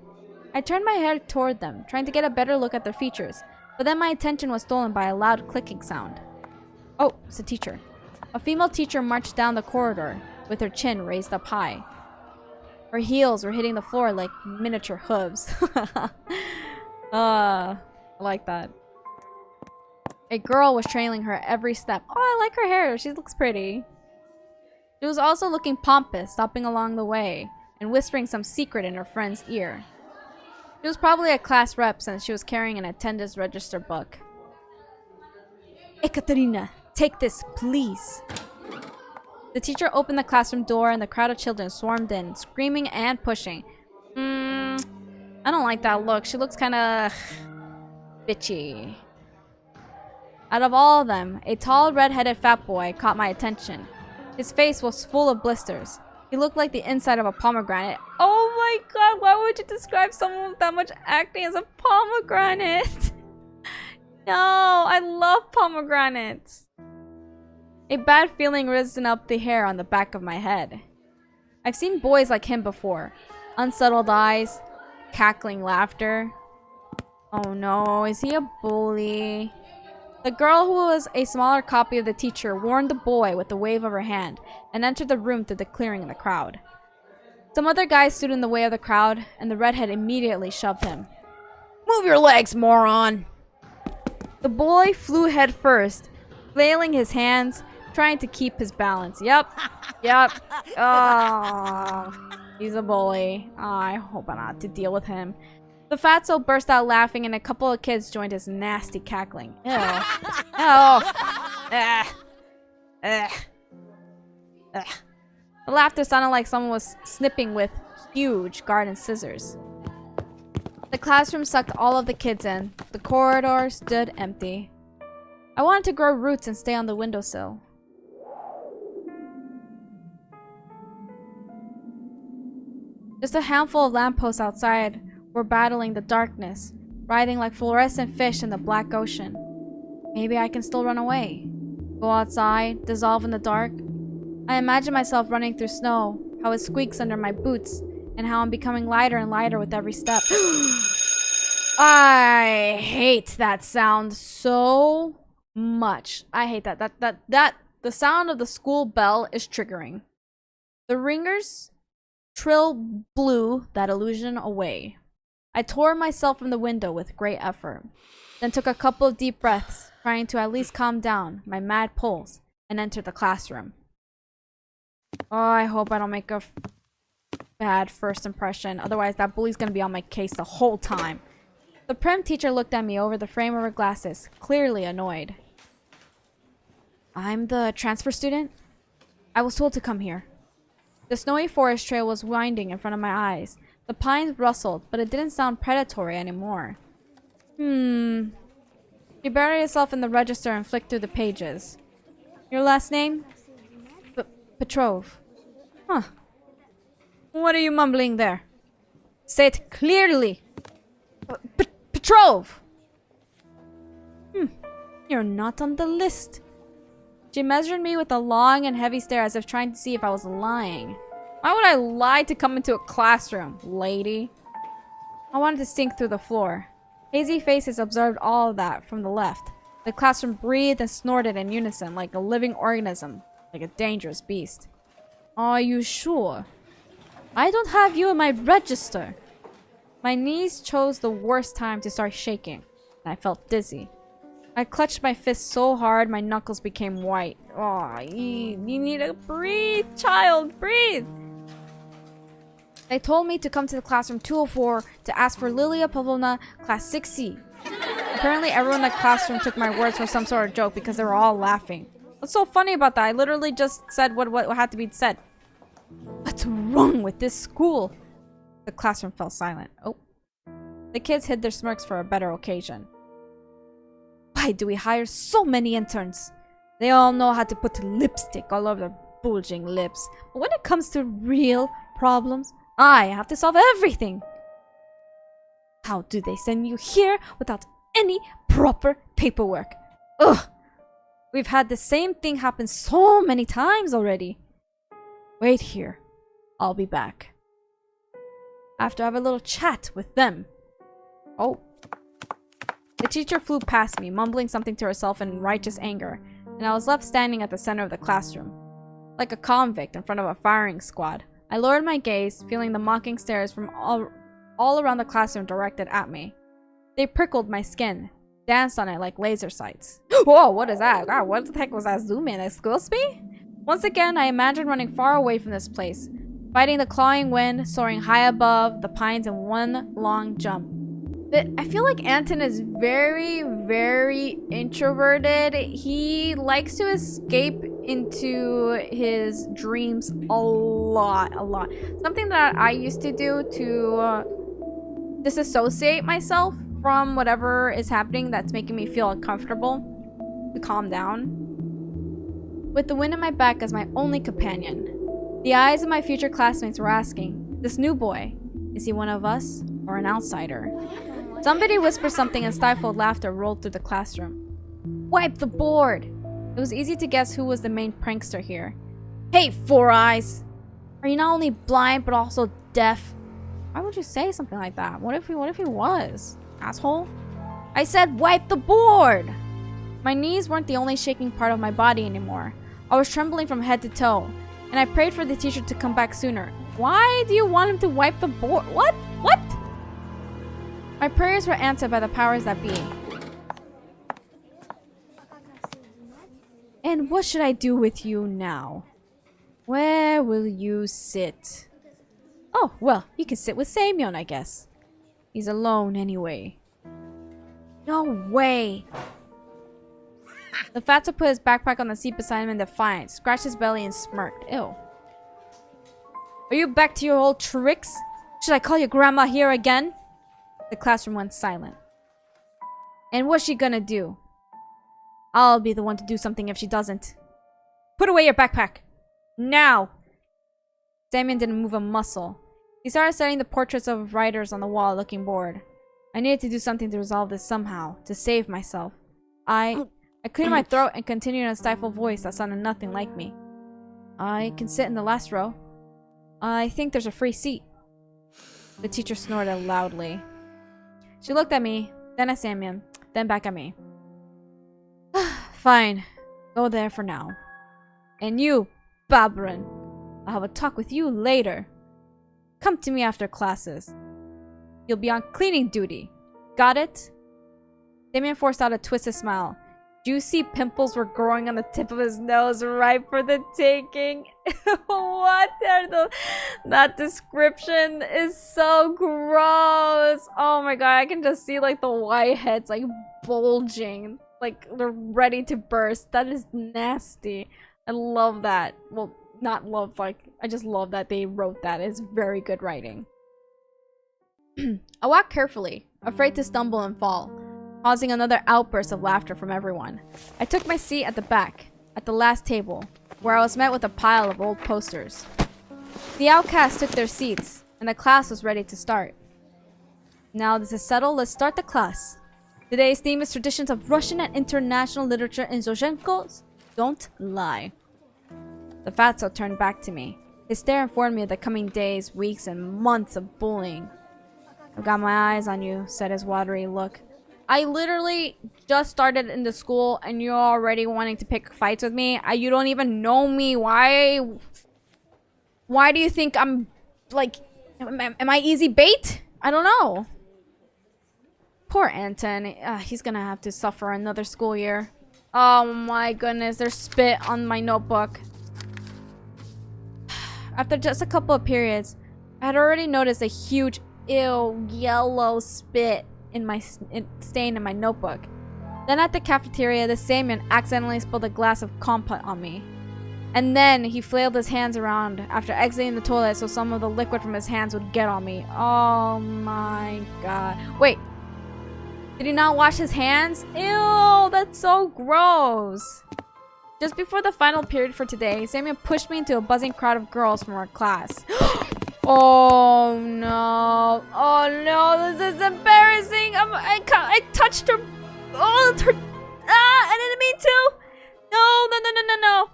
I turned my head toward them, trying to get a better look at their features, but then my attention was stolen by a loud clicking sound. Oh, it's a teacher. A female teacher marched down the corridor, with her chin raised up high. Her heels were hitting the floor like miniature hooves. I like that. A girl was trailing her every step. Oh, I like her hair. She looks pretty. She was also looking pompous, stopping along the way, and whispering some secret in her friend's ear. She was probably a class rep since she was carrying an attendance register book. Ekaterina, take this, please. The teacher opened the classroom door and the crowd of children swarmed in, screaming and pushing. I don't like that look. She looks kind of bitchy. Out of all of them, a tall, red-headed fat boy caught my attention. His face was full of blisters. He looked like the inside of a pomegranate. Oh my god, why would you describe someone with that much acne as a pomegranate? No, I love pomegranates. A bad feeling risen up the hair on the back of my head. I've seen boys like him before. Unsettled eyes, cackling laughter. Oh no, is he a bully? The girl, who was a smaller copy of the teacher, warned the boy with a wave of her hand and entered the room through the clearing in the crowd. Some other guys stood in the way of the crowd, and the redhead immediately shoved him. Move your legs, moron! The boy flew head first, flailing his hands, trying to keep his balance. Yep. Oh, he's a bully. Oh, I hope I don't have to deal with him. The fatso burst out laughing, and a couple of kids joined his nasty cackling. Ew. The laughter sounded like someone was snipping with huge garden scissors. The classroom sucked all of the kids in. The corridor stood empty. I wanted to grow roots and stay on the windowsill. Just a handful of lampposts outside were battling the darkness, riding like fluorescent fish in the black ocean. Maybe I can still run away. Go outside, dissolve in the dark. I imagine myself running through snow, how it squeaks under my boots, and how I'm becoming lighter and lighter with every step. I hate that sound so much. I hate that. The sound of the school bell is triggering. The ringer's trill blew that illusion away. I tore myself from the window with great effort, then took a couple of deep breaths, trying to at least calm down my mad pulse, and entered the classroom. Oh, I hope I don't make a bad first impression. Otherwise, that bully's gonna be on my case the whole time. The prim teacher looked at me over the frame of her glasses, clearly annoyed. I'm the transfer student? I was told to come here. The snowy forest trail was winding in front of my eyes. The pines rustled, but it didn't sound predatory anymore. You bury yourself in the register and flick through the pages. Your last name? Petrov. Huh. What are you mumbling there? Say it clearly. Petrov! You're not on the list. She measured me with a long and heavy stare as if trying to see if I was lying. Why would I lie to come into a classroom, lady? I wanted to sink through the floor. Hazy faces observed all of that from the left. The classroom breathed and snorted in unison like a living organism, like a dangerous beast. Are you sure? I don't have you in my register. My knees chose the worst time to start shaking, and I felt dizzy. I clutched my fist so hard my knuckles became white. Oh, you need to breathe, child, breathe. They told me to come to the classroom 204 to ask for Lilia Pavlovna, class 6C. Apparently everyone in the classroom took my words for some sort of joke because they were all laughing. What's so funny about that? I literally just said what had to be said. What's wrong with this school? The classroom fell silent. Oh. The kids hid their smirks for a better occasion. Why do we hire so many interns? They all know how to put lipstick all over their bulging lips. But when it comes to real problems, I have to solve everything. How do they send you here without any proper paperwork? Ugh! We've had the same thing happen so many times already. Wait here. I'll be back. I have to have a little chat with them. Oh. The teacher flew past me, mumbling something to herself in righteous anger, and I was left standing at the center of the classroom. Like a convict in front of a firing squad, I lowered my gaze, feeling the mocking stares from all around the classroom directed at me. They prickled my skin, danced on it like laser sights. Whoa, what is that? God, what the heck was that zoom in? Excuse me? Once again, I imagined running far away from this place, fighting the clawing wind, soaring high above the pines in one long jump. But I feel like Anton is very, very introverted. He likes to escape into his dreams a lot. Something that I used to do to disassociate myself from whatever is happening that's making me feel uncomfortable, to calm down. With the wind at my back as my only companion, the eyes of my future classmates were asking, this new boy, is he one of us or an outsider? Somebody whispered something and stifled laughter rolled through the classroom. Wipe the board! It was easy to guess who was the main prankster here. Hey, Four Eyes! Are you not only blind but also deaf? Why would you say something like that? What if he was? Asshole? I said wipe the board! My knees weren't the only shaking part of my body anymore. I was trembling from head to toe, and I prayed for the teacher to come back sooner. Why do you want him to wipe the board? What? What? My prayers were answered by the powers that be. And what should I do with you now? Where will you sit? Oh, well, you can sit with Semyon, I guess. He's alone anyway. No way! The fatso put his backpack on the seat beside him in defiance, scratched his belly and smirked. Ew. Are you back to your old tricks? Should I call your grandma here again? The classroom went silent. And what's she gonna do? I'll be the one to do something if she doesn't. Put away your backpack. Now! Damien didn't move a muscle. He started studying the portraits of writers on the wall, looking bored. I needed to do something to resolve this somehow, to save myself. I cleared my throat and continued in a stifled voice that sounded nothing like me. I can sit in the last row. I think there's a free seat. The teacher snorted loudly. She looked at me, then at Samian, then back at me. Fine. Go there for now. And you, Babrin, I'll have a talk with you later. Come to me after classes. You'll be on cleaning duty. Got it? Damien forced out a twisted smile. Juicy pimples were growing on the tip of his nose, ripe for the taking. What are the... That description is so gross. Oh my god, I can just see like the white heads like bulging. Like they're ready to burst. That is nasty. I love that. Well, not love, like, I just love that they wrote that. It's very good writing. I walked carefully, afraid to stumble and fall, causing another outburst of laughter from everyone. I took my seat at the back, at the last table, where I was met with a pile of old posters. The outcasts took their seats, and the class was ready to start. Now this is settled, let's start the class. Today's theme is traditions of Russian and international literature in Zhozhenko's Don't Lie. The fatso turned back to me. His stare informed me of the coming days, weeks, and months of bullying. I've got my eyes on you, said his watery look. I literally just started into school and you're already wanting to pick fights with me? You don't even know me. Why do you think I'm, like, am I easy bait? I don't know. Poor Anton. He's gonna have to suffer another school year. Oh my goodness, there's spit on my notebook. After just a couple of periods, I had already noticed a huge, yellow spit stain in my notebook. Then at the cafeteria, the Samian accidentally spilled a glass of compote on me. And then he flailed his hands around after exiting the toilet so some of the liquid from his hands would get on me. Oh my god. Wait. Did he not wash his hands? Ew, that's so gross. Just before the final period for today, Samian pushed me into a buzzing crowd of girls from our class. Oh no. Oh no, this is embarrassing. I touched her. Oh, her. I didn't mean to. No.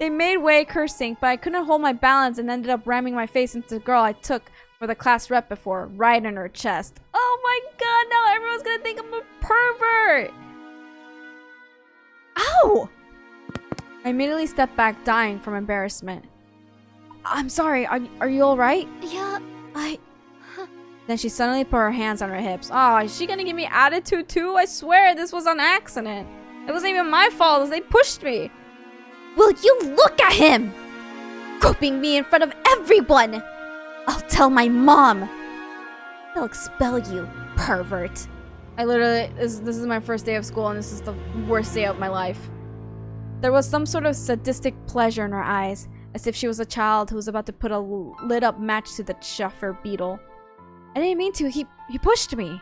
They made way cursing, but I couldn't hold my balance and ended up ramming my face into the girl I took for the class rep before, right in her chest. Oh my god, now everyone's gonna think I'm a pervert. Ow! I immediately stepped back, dying from embarrassment. I'm sorry, are you alright? Yeah, Then she suddenly put her hands on her hips. Oh, is she gonna give me attitude too? I swear this was an accident. It wasn't even my fault, they pushed me. Will you look at him? Groping me in front of everyone! I'll tell my mom. They'll expel you, pervert. I literally, this is my first day of school and this is the worst day of my life. There was some sort of sadistic pleasure in her eyes, as if she was a child who was about to put a lit-up match to the chuffer beetle. I didn't mean to, he pushed me.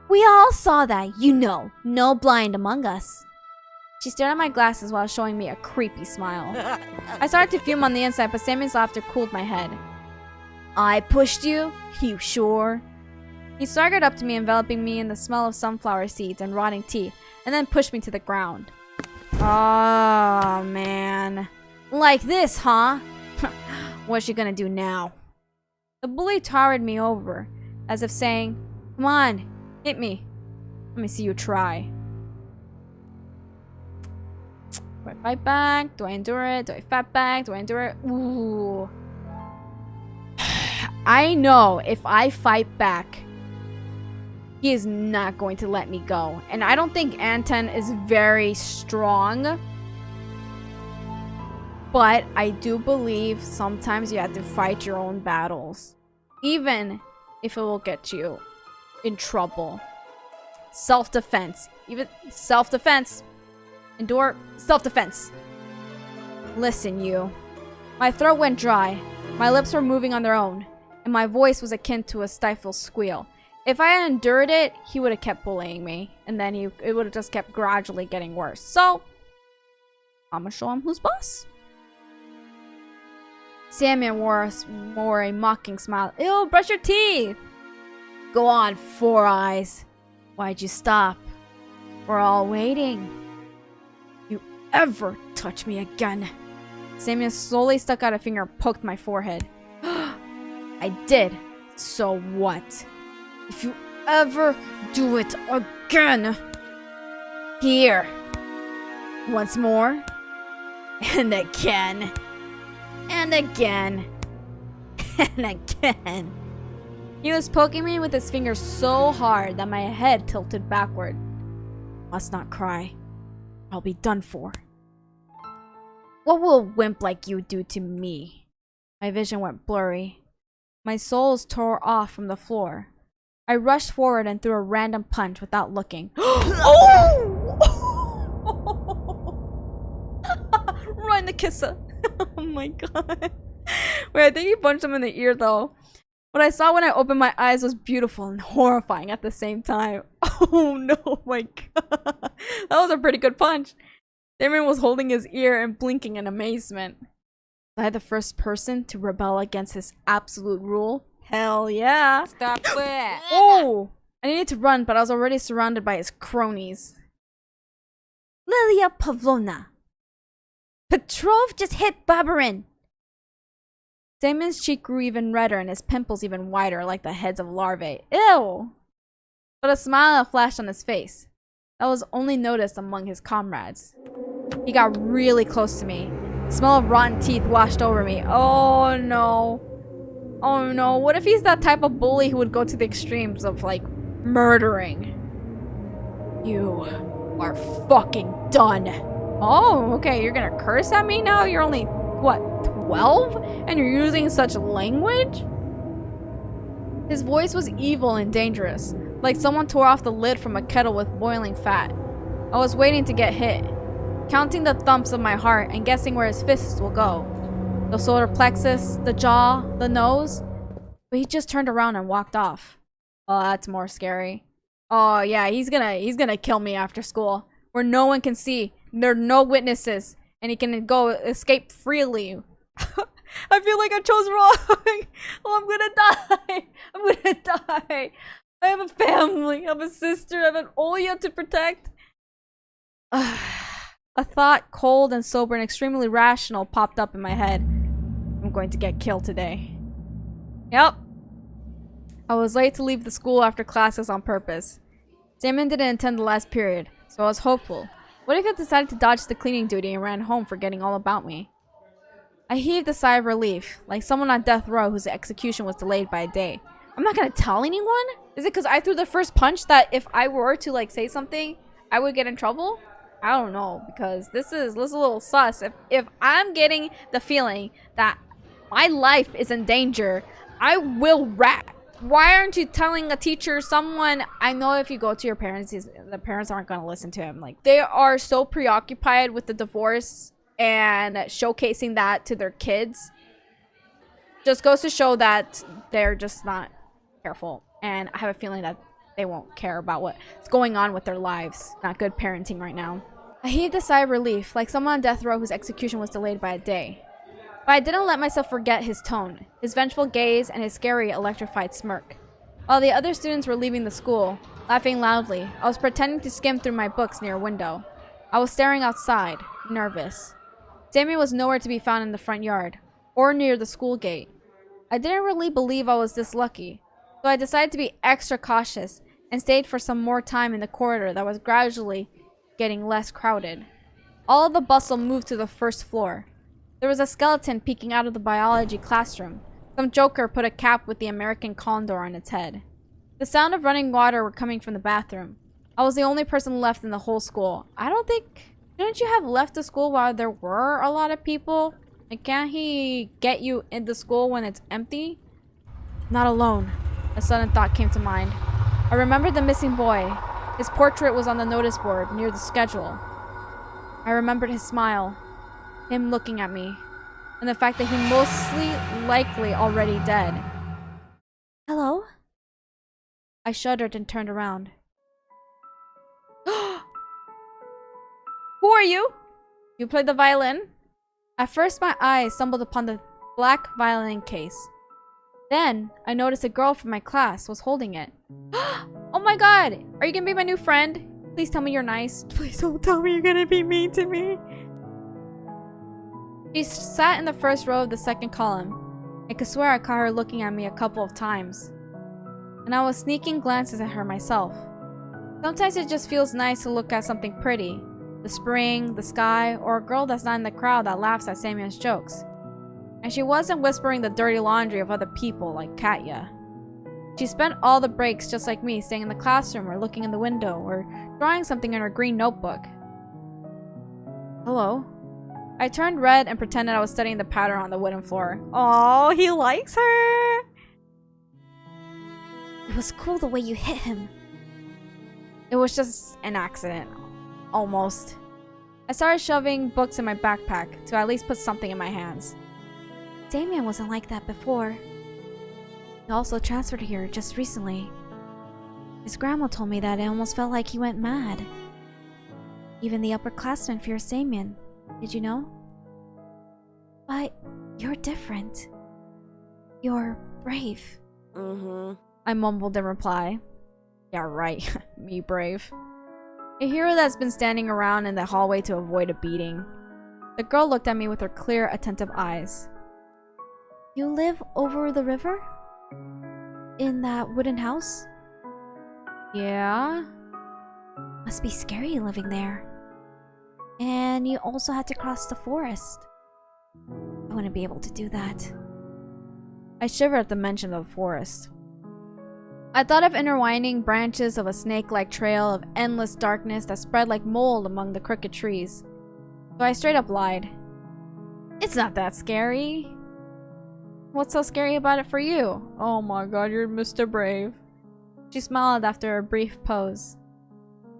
We all saw that, you know. No blind among us. She stared at my glasses while showing me a creepy smile. I started to fume on the inside, but Sammy's laughter cooled my head. I pushed you? You sure? He staggered up to me, enveloping me in the smell of sunflower seeds and rotting tea, and then pushed me to the ground. Oh, man. Like this, huh? What's she gonna do now? The bully towered me over, as if saying, come on, hit me. Let me see you try. Do I fight back? Do I endure it? Do I fight back? Do I endure it? Ooh. I know if I fight back, he is not going to let me go. And I don't think Anton is very strong. But I do believe sometimes you have to fight your own battles. Even if it will get you in trouble. Self-defense. Even self-defense. Endure self-defense. Listen, you. My throat went dry. My lips were moving on their own. And my voice was akin to a stifled squeal. If I had endured it, he would have kept bullying me. And then it would have just kept gradually getting worse. So, I'm gonna show him who's boss. Samian wore a mocking smile. Ew, brush your teeth! Go on, Four Eyes. Why'd you stop? We're all waiting. You ever touch me again? Samian slowly stuck out a finger and poked my forehead. I did. So what? If you ever do it again. Here. Once more. And again. And again. And again. He was poking me with his fingers so hard that my head tilted backward. Must not cry. I'll be done for. What will a wimp like you do to me? My vision went blurry. My soles tore off from the floor. I rushed forward and threw a random punch without looking. Oh! Run, the kisser. Oh my god. Wait, I think he punched him in the ear though. What I saw when I opened my eyes was beautiful and horrifying at the same time. Oh no, my god. That was a pretty good punch. Damon was holding his ear and blinking in amazement. Was I the first person to rebel against his absolute rule? Hell yeah. Stop it! Oh! I needed to run, but I was already surrounded by his cronies. Lilia Pavlovna. Petrov just hit Barbarin. Damon's cheek grew even redder and his pimples even wider like the heads of larvae. Ew! But a smile flashed on his face. That was only noticed among his comrades. He got really close to me. The smell of rotten teeth washed over me. Oh no. Oh no. What if he's that type of bully who would go to the extremes of, like, murdering? You are fucking done. Oh, okay. You're gonna curse at me now? You're only, what, 12? And you're using such language? His voice was evil and dangerous, like someone tore off the lid from a kettle with boiling fat. I was waiting to get hit, counting the thumps of my heart and guessing where his fists will go. The solar plexus, the jaw, the nose. But he just turned around and walked off. Oh, that's more scary. Oh yeah, he's gonna kill me after school, where no one can see. There are no witnesses, and he can go escape freely. I feel like I chose wrong. Oh, I'm gonna die. I'm gonna die. I have a family. I have a sister. I have an Olya to protect. A thought, cold and sober and extremely rational, popped up in my head. I'm going to get killed today. Yep. I was late to leave the school after classes on purpose. Damon didn't attend the last period, so I was hopeful. What if he decided to dodge the cleaning duty and ran home forgetting all about me? I heaved a sigh of relief, like someone on death row whose execution was delayed by a day. I'm not gonna tell anyone? Is it because I threw the first punch that if I were to, like, say something, I would get in trouble? I don't know, because this is a little sus. If I'm getting the feeling that my life is in danger, I will rat. Why aren't you telling a teacher, someone? I know if you go to your parents, the parents aren't going to listen to him. Like, they are so preoccupied with the divorce and showcasing that to their kids. Just goes to show that they're just not careful. And I have a feeling that they won't care about what's going on with their lives. Not good parenting right now. I heaved a sigh of relief, like someone on death row whose execution was delayed by a day. But I didn't let myself forget his tone, his vengeful gaze, and his scary, electrified smirk. While the other students were leaving the school, laughing loudly, I was pretending to skim through my books near a window. I was staring outside, nervous. Damien was nowhere to be found in the front yard, or near the school gate. I didn't really believe I was this lucky, so I decided to be extra cautious and stayed for some more time in the corridor that was gradually getting less crowded. All of the bustle moved to the first floor. There was a skeleton peeking out of the biology classroom. Some joker put a cap with the American condor on its head. The sound of running water were coming from the bathroom. I was the only person left in the whole school. Didn't you have left the school while there were a lot of people? And can't he get you into school when it's empty? Not alone. A sudden thought came to mind. I remembered the missing boy. His portrait was on the notice board near the schedule. I remembered his smile, him looking at me, and the fact that he mostly likely already dead. Hello? I shuddered and turned around. Who are you? You play the violin? At first, my eyes stumbled upon the black violin case. Then, I noticed a girl from my class was holding it. Oh my god! Are you gonna be my new friend? Please tell me you're nice. Please don't tell me you're gonna be mean to me. She sat in the first row of the second column. I could swear I caught her looking at me a couple of times. And I was sneaking glances at her myself. Sometimes it just feels nice to look at something pretty. The spring, the sky, or a girl that's not in the crowd that laughs at Samuel's jokes. And she wasn't whispering the dirty laundry of other people like Katya. She spent all the breaks just like me, staying in the classroom or looking in the window or drawing something in her green notebook. Hello? I turned red and pretended I was studying the pattern on the wooden floor. Oh, he likes her! It was cool the way you hit him. It was just an accident. Almost. I started shoving books in my backpack to at least put something in my hands. Damien wasn't like that before. He also transferred here just recently. His grandma told me that it almost felt like he went mad. Even the upperclassmen fear Damien. Did you know? But you're different. You're brave. I mumbled in reply. Yeah, right. Me brave. A hero that's been standing around in the hallway to avoid a beating. The girl looked at me with her clear, attentive eyes. You live over the river? In that wooden house? Yeah? Must be scary living there. And you also had to cross the forest. I wouldn't be able to do that. I shivered at the mention of the forest. I thought of intertwining branches of a snake-like trail of endless darkness that spread like mold among the crooked trees. So I straight up lied. It's not that scary. What's so scary about it for you? Oh my god, you're Mr. Brave. She smiled after a brief pause,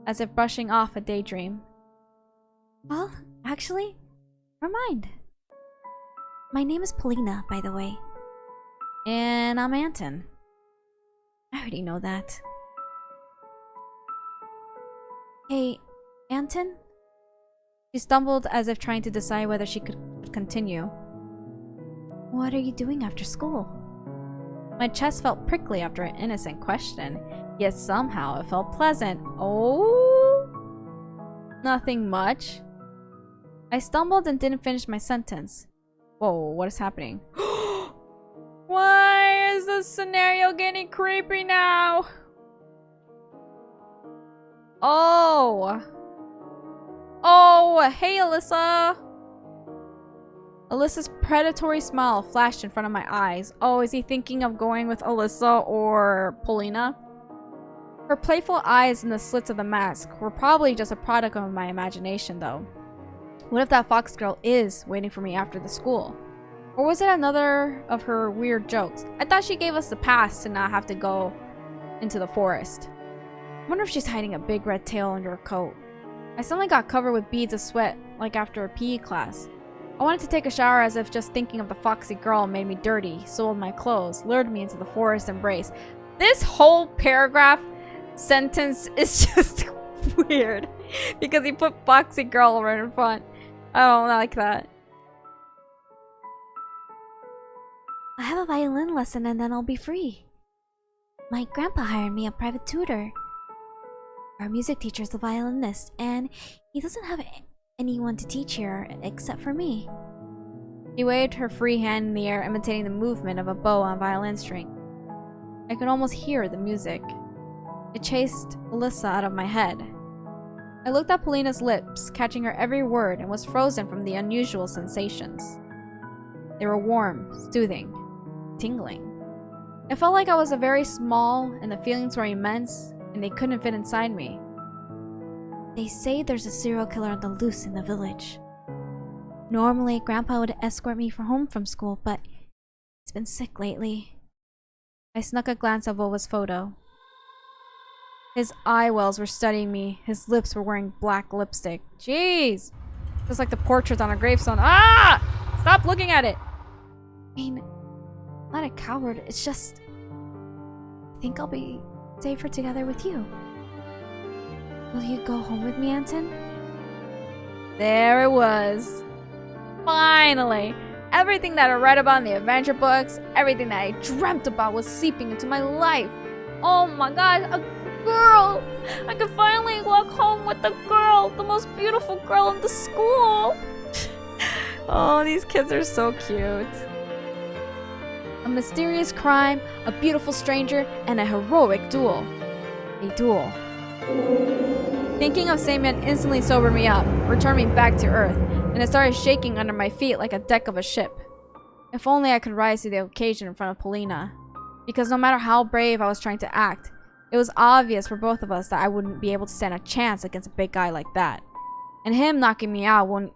as if brushing off a daydream. Well, actually, never mind. My name is Polina, by the way. And I'm Anton. I already know that. Hey, Anton? She stumbled as if trying to decide whether she could continue. What are you doing after school? My chest felt prickly after an innocent question, yet somehow it felt pleasant. Oh? Nothing much. I stumbled and didn't finish my sentence. Whoa, what is happening? Why is this scenario getting creepy now? Oh! Oh, hey Alyssa! Alyssa's predatory smile flashed in front of my eyes. Oh, is he thinking of going with Alyssa or Polina? Her playful eyes in the slits of the mask were probably just a product of my imagination, though. What if that fox girl is waiting for me after the school? Or was it another of her weird jokes? I thought she gave us the pass to not have to go into the forest. I wonder if she's hiding a big red tail under her coat. I suddenly got covered with beads of sweat, like after a PE class. I wanted to take a shower as if just thinking of the foxy girl made me dirty, soiled my clothes, lured me into the forest embrace. This whole paragraph sentence is just weird because he put foxy girl right in front. I don't like that. I have a violin lesson and then I'll be free. My grandpa hired me a private tutor. Our music teacher's a violinist, and he doesn't have anyone to teach here except for me. She waved her free hand in the air, imitating the movement of a bow on a violin string. I could almost hear the music. It chased Alyssa out of my head. I looked at Polina's lips, catching her every word, and was frozen from the unusual sensations. They were warm, soothing, tingling. It felt like I was very small, and the feelings were immense, and they couldn't fit inside me. They say there's a serial killer on the loose in the village. Normally, Grandpa would escort me home from school, but he's been sick lately. I snuck a glance at Vova's photo. His eye wells were studying me. His lips were wearing black lipstick. Jeez! Just like the portraits on a gravestone. Ah! Stop looking at it! I mean, I'm not a coward. It's just... I think I'll be safer together with you. Will you go home with me, Anton? There it was. Finally! Everything that I read about in the adventure books, everything that I dreamt about was seeping into my life. Oh my god, a girl! I could finally walk home with the girl, the most beautiful girl in the school. Oh, these kids are so cute. A mysterious crime, a beautiful stranger, and a heroic duel. A duel. Thinking of Samian instantly sobered me up, returned me back to Earth, and I started shaking under my feet like a deck of a ship. If only I could rise to the occasion in front of Polina. Because no matter how brave I was trying to act, it was obvious for both of us that I wouldn't be able to stand a chance against a big guy like that. And him knocking me out won't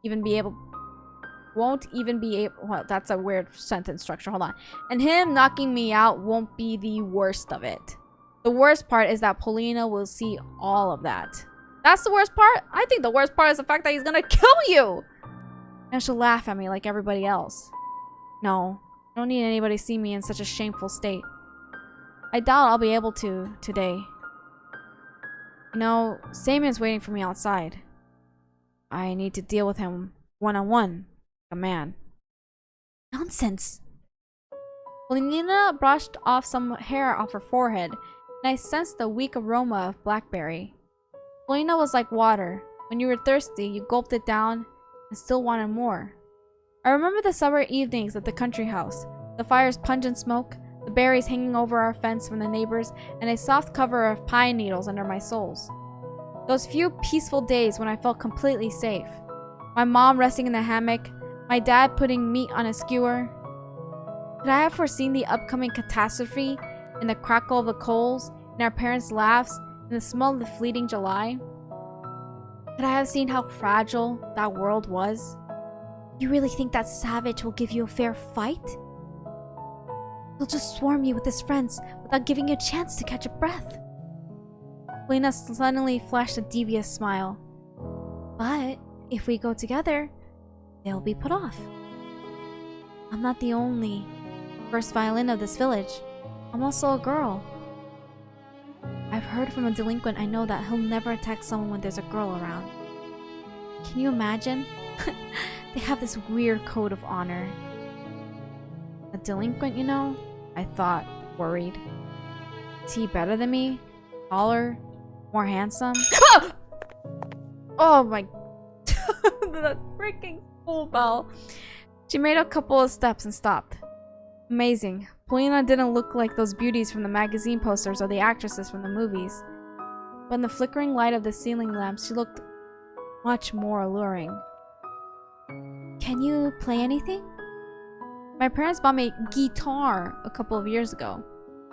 even be able... Well, that's a weird sentence structure, hold on. And him knocking me out won't be the worst of it. The worst part is that Polina will see all of that. That's the worst part? I think the worst part is the fact that he's gonna kill you! And she'll laugh at me like everybody else. No, I don't need anybody to see me in such a shameful state. I doubt I'll be able to today. You know, Samian's waiting for me outside. I need to deal with him one-on-one, like a man. Nonsense. Polina brushed off some hair off her forehead, and I sensed the weak aroma of blackberry. Polina was like water. When you were thirsty, you gulped it down and still wanted more. I remember the summer evenings at the country house, the fire's pungent smoke, the berries hanging over our fence from the neighbors, and a soft cover of pine needles under my soles. Those few peaceful days when I felt completely safe. My mom resting in the hammock, my dad putting meat on a skewer. Could I have foreseen the upcoming catastrophe in the crackle of the coals, in our parents' laughs, in the smell of the fleeting July? Could I have seen how fragile that world was? You really think that savage will give you a fair fight? He'll just swarm you with his friends without giving you a chance to catch a breath. Polina suddenly flashed a devious smile. But if we go together, they'll be put off. I'm not the only first violin of this village. I'm also a girl. I've heard from a delinquent I know that he'll never attack someone when there's a girl around. Can you imagine? They have this weird code of honor. A delinquent, you know? I thought, worried. Is he better than me? Taller? More handsome? Oh my... The freaking school bell. She made a couple of steps and stopped. Amazing. Polina didn't look like those beauties from the magazine posters or the actresses from the movies. But in the flickering light of the ceiling lamps, she looked much more alluring. Can you play anything? My parents bought me a guitar a couple of years ago.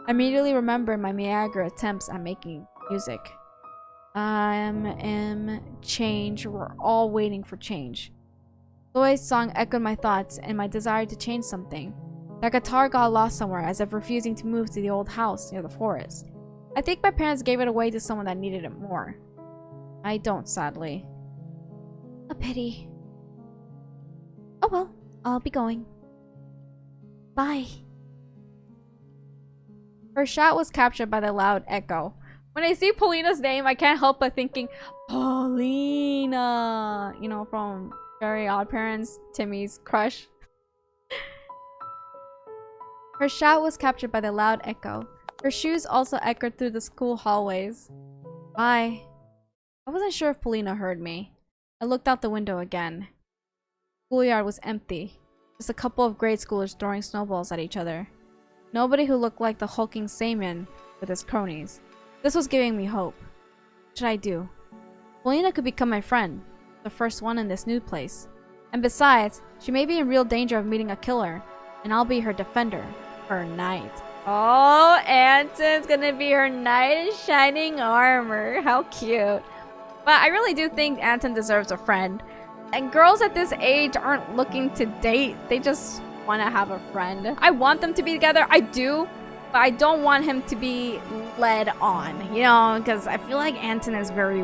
I immediately remembered my meager attempts at making music. Change. We're all waiting for change. Zoe's song echoed my thoughts and my desire to change something. That guitar got lost somewhere as if refusing to move to the old house near the forest. I think my parents gave it away to someone that needed it more. I don't, sadly. A pity. Oh well, I'll be going. Bye. Her shout was captured by the loud echo. When I see Polina's name, I can't help but thinking, Paulina! You know, from Very Odd Parents, Timmy's crush. Her shout was captured by the loud echo. Her shoes also echoed through the school hallways. Bye. I wasn't sure if Polina heard me. I looked out the window again. The schoolyard was empty. Just a couple of grade schoolers throwing snowballs at each other. Nobody who looked like the hulking Samian with his cronies. This was giving me hope. What should I do? Polina could become my friend. The first one in this new place. And besides, she may be in real danger of meeting a killer. And I'll be her defender. Her knight. Oh, Anton's gonna be her knight in shining armor. How cute. But I really do think Anton deserves a friend. And girls at this age aren't looking to date. They just want to have a friend. I want them to be together. I do. But I don't want him to be led on. You know, because I feel like Anton is very...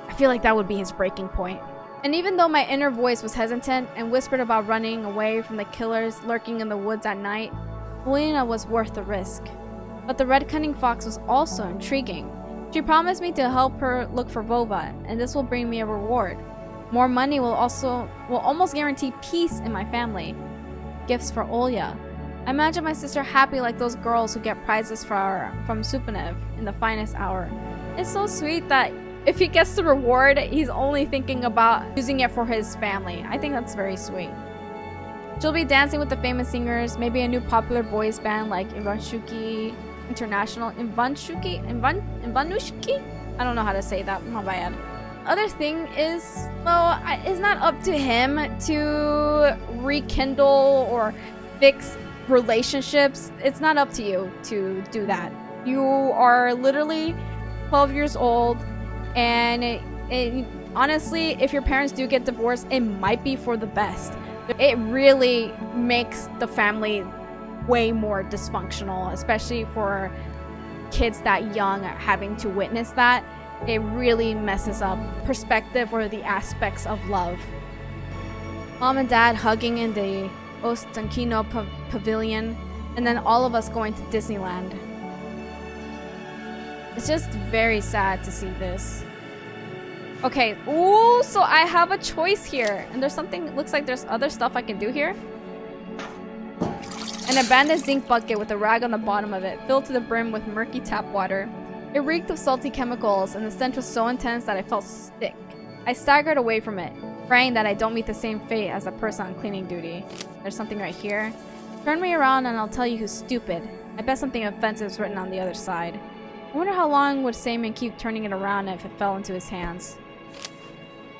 I feel like that would be his breaking point. And even though my inner voice was hesitant and whispered about running away from the killers lurking in the woods at night, Polina was worth the risk. But the red cunning fox was also intriguing. She promised me to help her look for Vova, and this will bring me a reward. More money will almost guarantee peace in my family. Gifts for Olya. I imagine my sister happy like those girls who get prizes from Supanev in the finest hour. It's so sweet that if he gets the reward, he's only thinking about using it for his family. I think that's very sweet. She'll be dancing with the famous singers, maybe a new popular boys band like Ivanushki International. Ivanushki? I don't know how to say that. My bad. Other thing is, well, it's not up to him to rekindle or fix relationships. It's not up to you to do that. You are literally 12 years old, and honestly, if your parents do get divorced, it might be for the best. It really makes the family way more dysfunctional, especially for kids that young having to witness that. It really messes up perspective or the aspects of love. Mom and dad hugging in the Ostankino pavilion, and then all of us going to Disneyland. It's just very sad to see this. Okay, ooh, so I have a choice here. And there's something, looks like there's other stuff I can do here. An abandoned zinc bucket with a rag on the bottom of it, filled to the brim with murky tap water. It reeked of salty chemicals, and the stench was so intense that I felt sick. I staggered away from it, praying that I don't meet the same fate as the person on cleaning duty. There's something right here. Turn me around and I'll tell you who's stupid. I bet something offensive is written on the other side. I wonder how long would Sayman keep turning it around if it fell into his hands.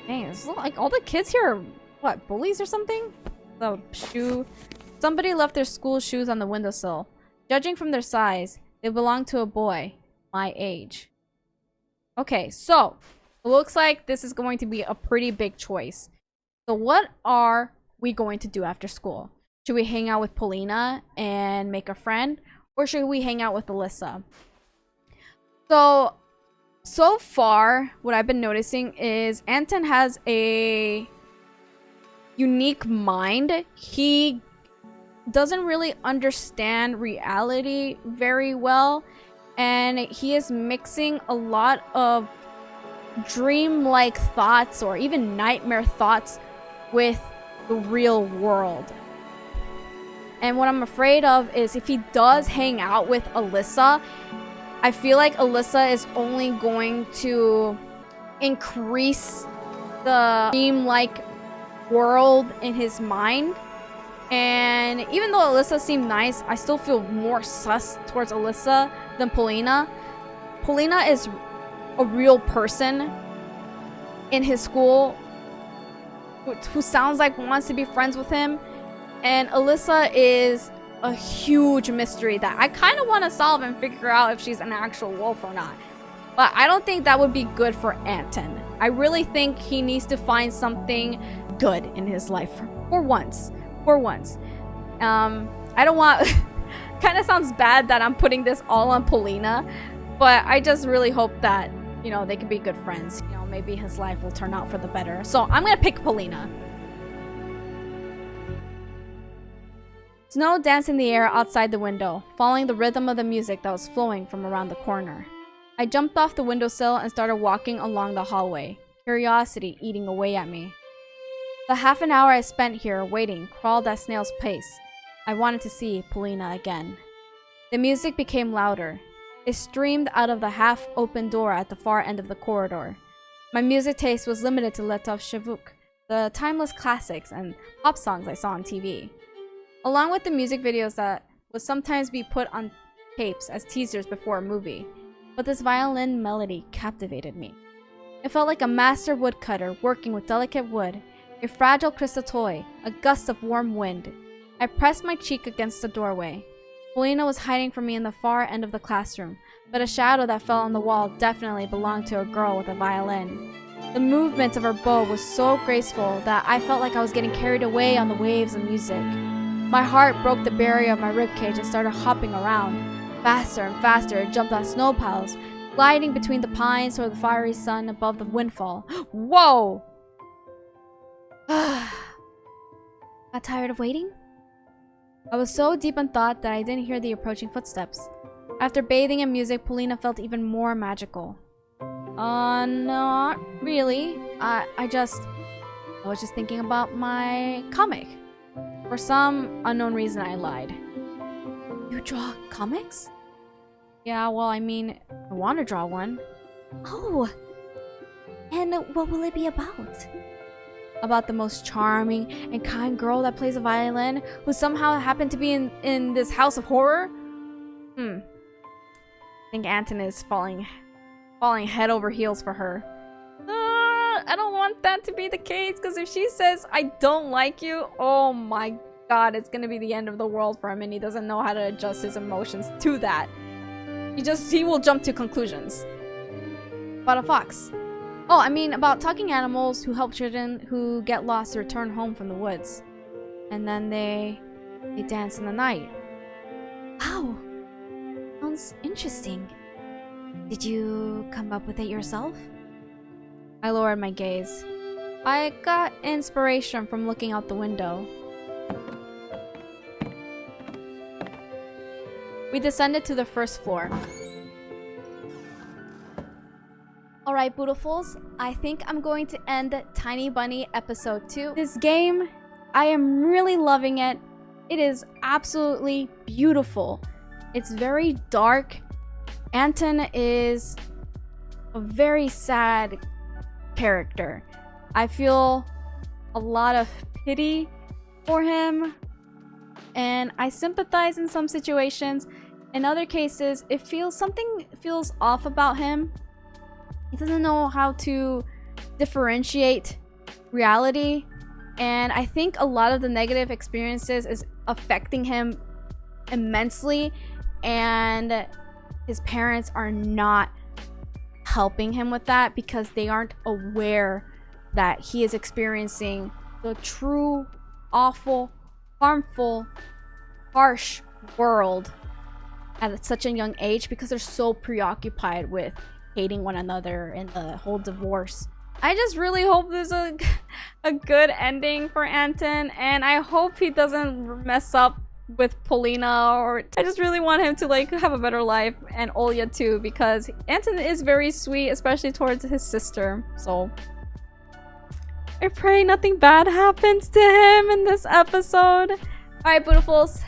Dang, it's like all the kids here are, what, bullies or something? The shoe. Somebody left their school shoes on the windowsill. Judging from their size, they belong to a boy my age. Okay, so it looks like this is going to be a pretty big choice. So what are we going to do after school? Should we hang out with Polina and make a friend? Or should we hang out with Alyssa? So far, what I've been noticing is Anton has a unique mind. He doesn't really understand reality very well. And he is mixing a lot of dream-like thoughts or even nightmare thoughts with the real world. And what I'm afraid of is if he does hang out with Alyssa, I feel like Alyssa is only going to increase the dream-like world in his mind. And even though Alyssa seemed nice, I still feel more sus towards Alyssa than Polina. Polina is a real person in his school who sounds like wants to be friends with him. And Alyssa is a huge mystery that I kind of want to solve and figure out if she's an actual wolf or not. But I don't think that would be good for Anton. I really think he needs to find something good in his life for once. I don't want kind of sounds bad that I'm putting this all on Polina, but I just really hope that, you know, they can be good friends. You know, maybe his life will turn out for the better. So I'm gonna pick Polina. Snow danced in the air outside the window, following the rhythm of the music that was flowing from around the corner. I jumped off the windowsill and started walking along the hallway, curiosity eating away at me. The half an hour I spent here waiting crawled at snail's pace. I wanted to see Polina again. The music became louder. It streamed out of the half-open door at the far end of the corridor. My music taste was limited to Letov Shavuk, the timeless classics and pop songs I saw on TV, along with the music videos that would sometimes be put on tapes as teasers before a movie. But this violin melody captivated me. It felt like a master woodcutter working with delicate wood, a fragile crystal toy, a gust of warm wind. I pressed my cheek against the doorway. Polina was hiding from me in the far end of the classroom, but a shadow that fell on the wall definitely belonged to a girl with a violin. The movement of her bow was so graceful that I felt like I was getting carried away on the waves of music. My heart broke the barrier of my ribcage and started hopping around. Faster and faster, it jumped on snow piles, gliding between the pines toward the fiery sun above the windfall. Whoa! Got tired of waiting? I was so deep in thought that I didn't hear the approaching footsteps. After bathing in music, Polina felt even more magical. Not really. I was just thinking about my comic. For some unknown reason, I lied. You draw comics? Yeah, well, I mean, I want to draw one. Oh! And what will it be about? About the most charming and kind girl that plays a violin who somehow happened to be in this house of horror? I think Anton is falling head over heels for her. I don't want that to be the case, because if she says, I don't like you, oh my god, it's gonna be the end of the world for him, and he doesn't know how to adjust his emotions to that. He will jump to conclusions. About a fox. Oh, I mean, about talking animals who help children who get lost to return home from the woods. And then they dance in the night. Wow! Sounds interesting. Did you come up with it yourself? I lowered my gaze. I got inspiration from looking out the window. We descended to the first floor. Alright, Beautifuls, I think I'm going to end Tiny Bunny episode 2. This game, I am really loving it. It is absolutely beautiful. It's very dark. Anton is a very sad character. I feel a lot of pity for him, and I sympathize in some situations. In other cases, something feels off about him. He doesn't know how to differentiate reality, and I think a lot of the negative experiences is affecting him immensely, and his parents are not helping him with that because they aren't aware that he is experiencing the true, awful, harmful, harsh world at such a young age because they're so preoccupied with hating one another and the whole divorce. I just really hope there's a good ending for Anton, and I hope he doesn't mess up with Polina, or I just really want him to like have a better life, and Olya too, because Anton is very sweet, especially towards his sister. So I pray nothing bad happens to him in this episode. Alright, Beautifuls,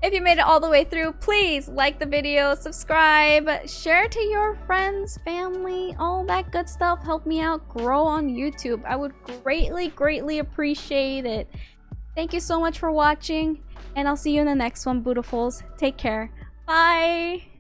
if you made it all the way through, please like the video, subscribe, share to your friends, family, all that good stuff. Help me out grow on YouTube. I would greatly appreciate it. Thank you so much for watching, and I'll see you in the next one, Beautifuls. Take care. Bye!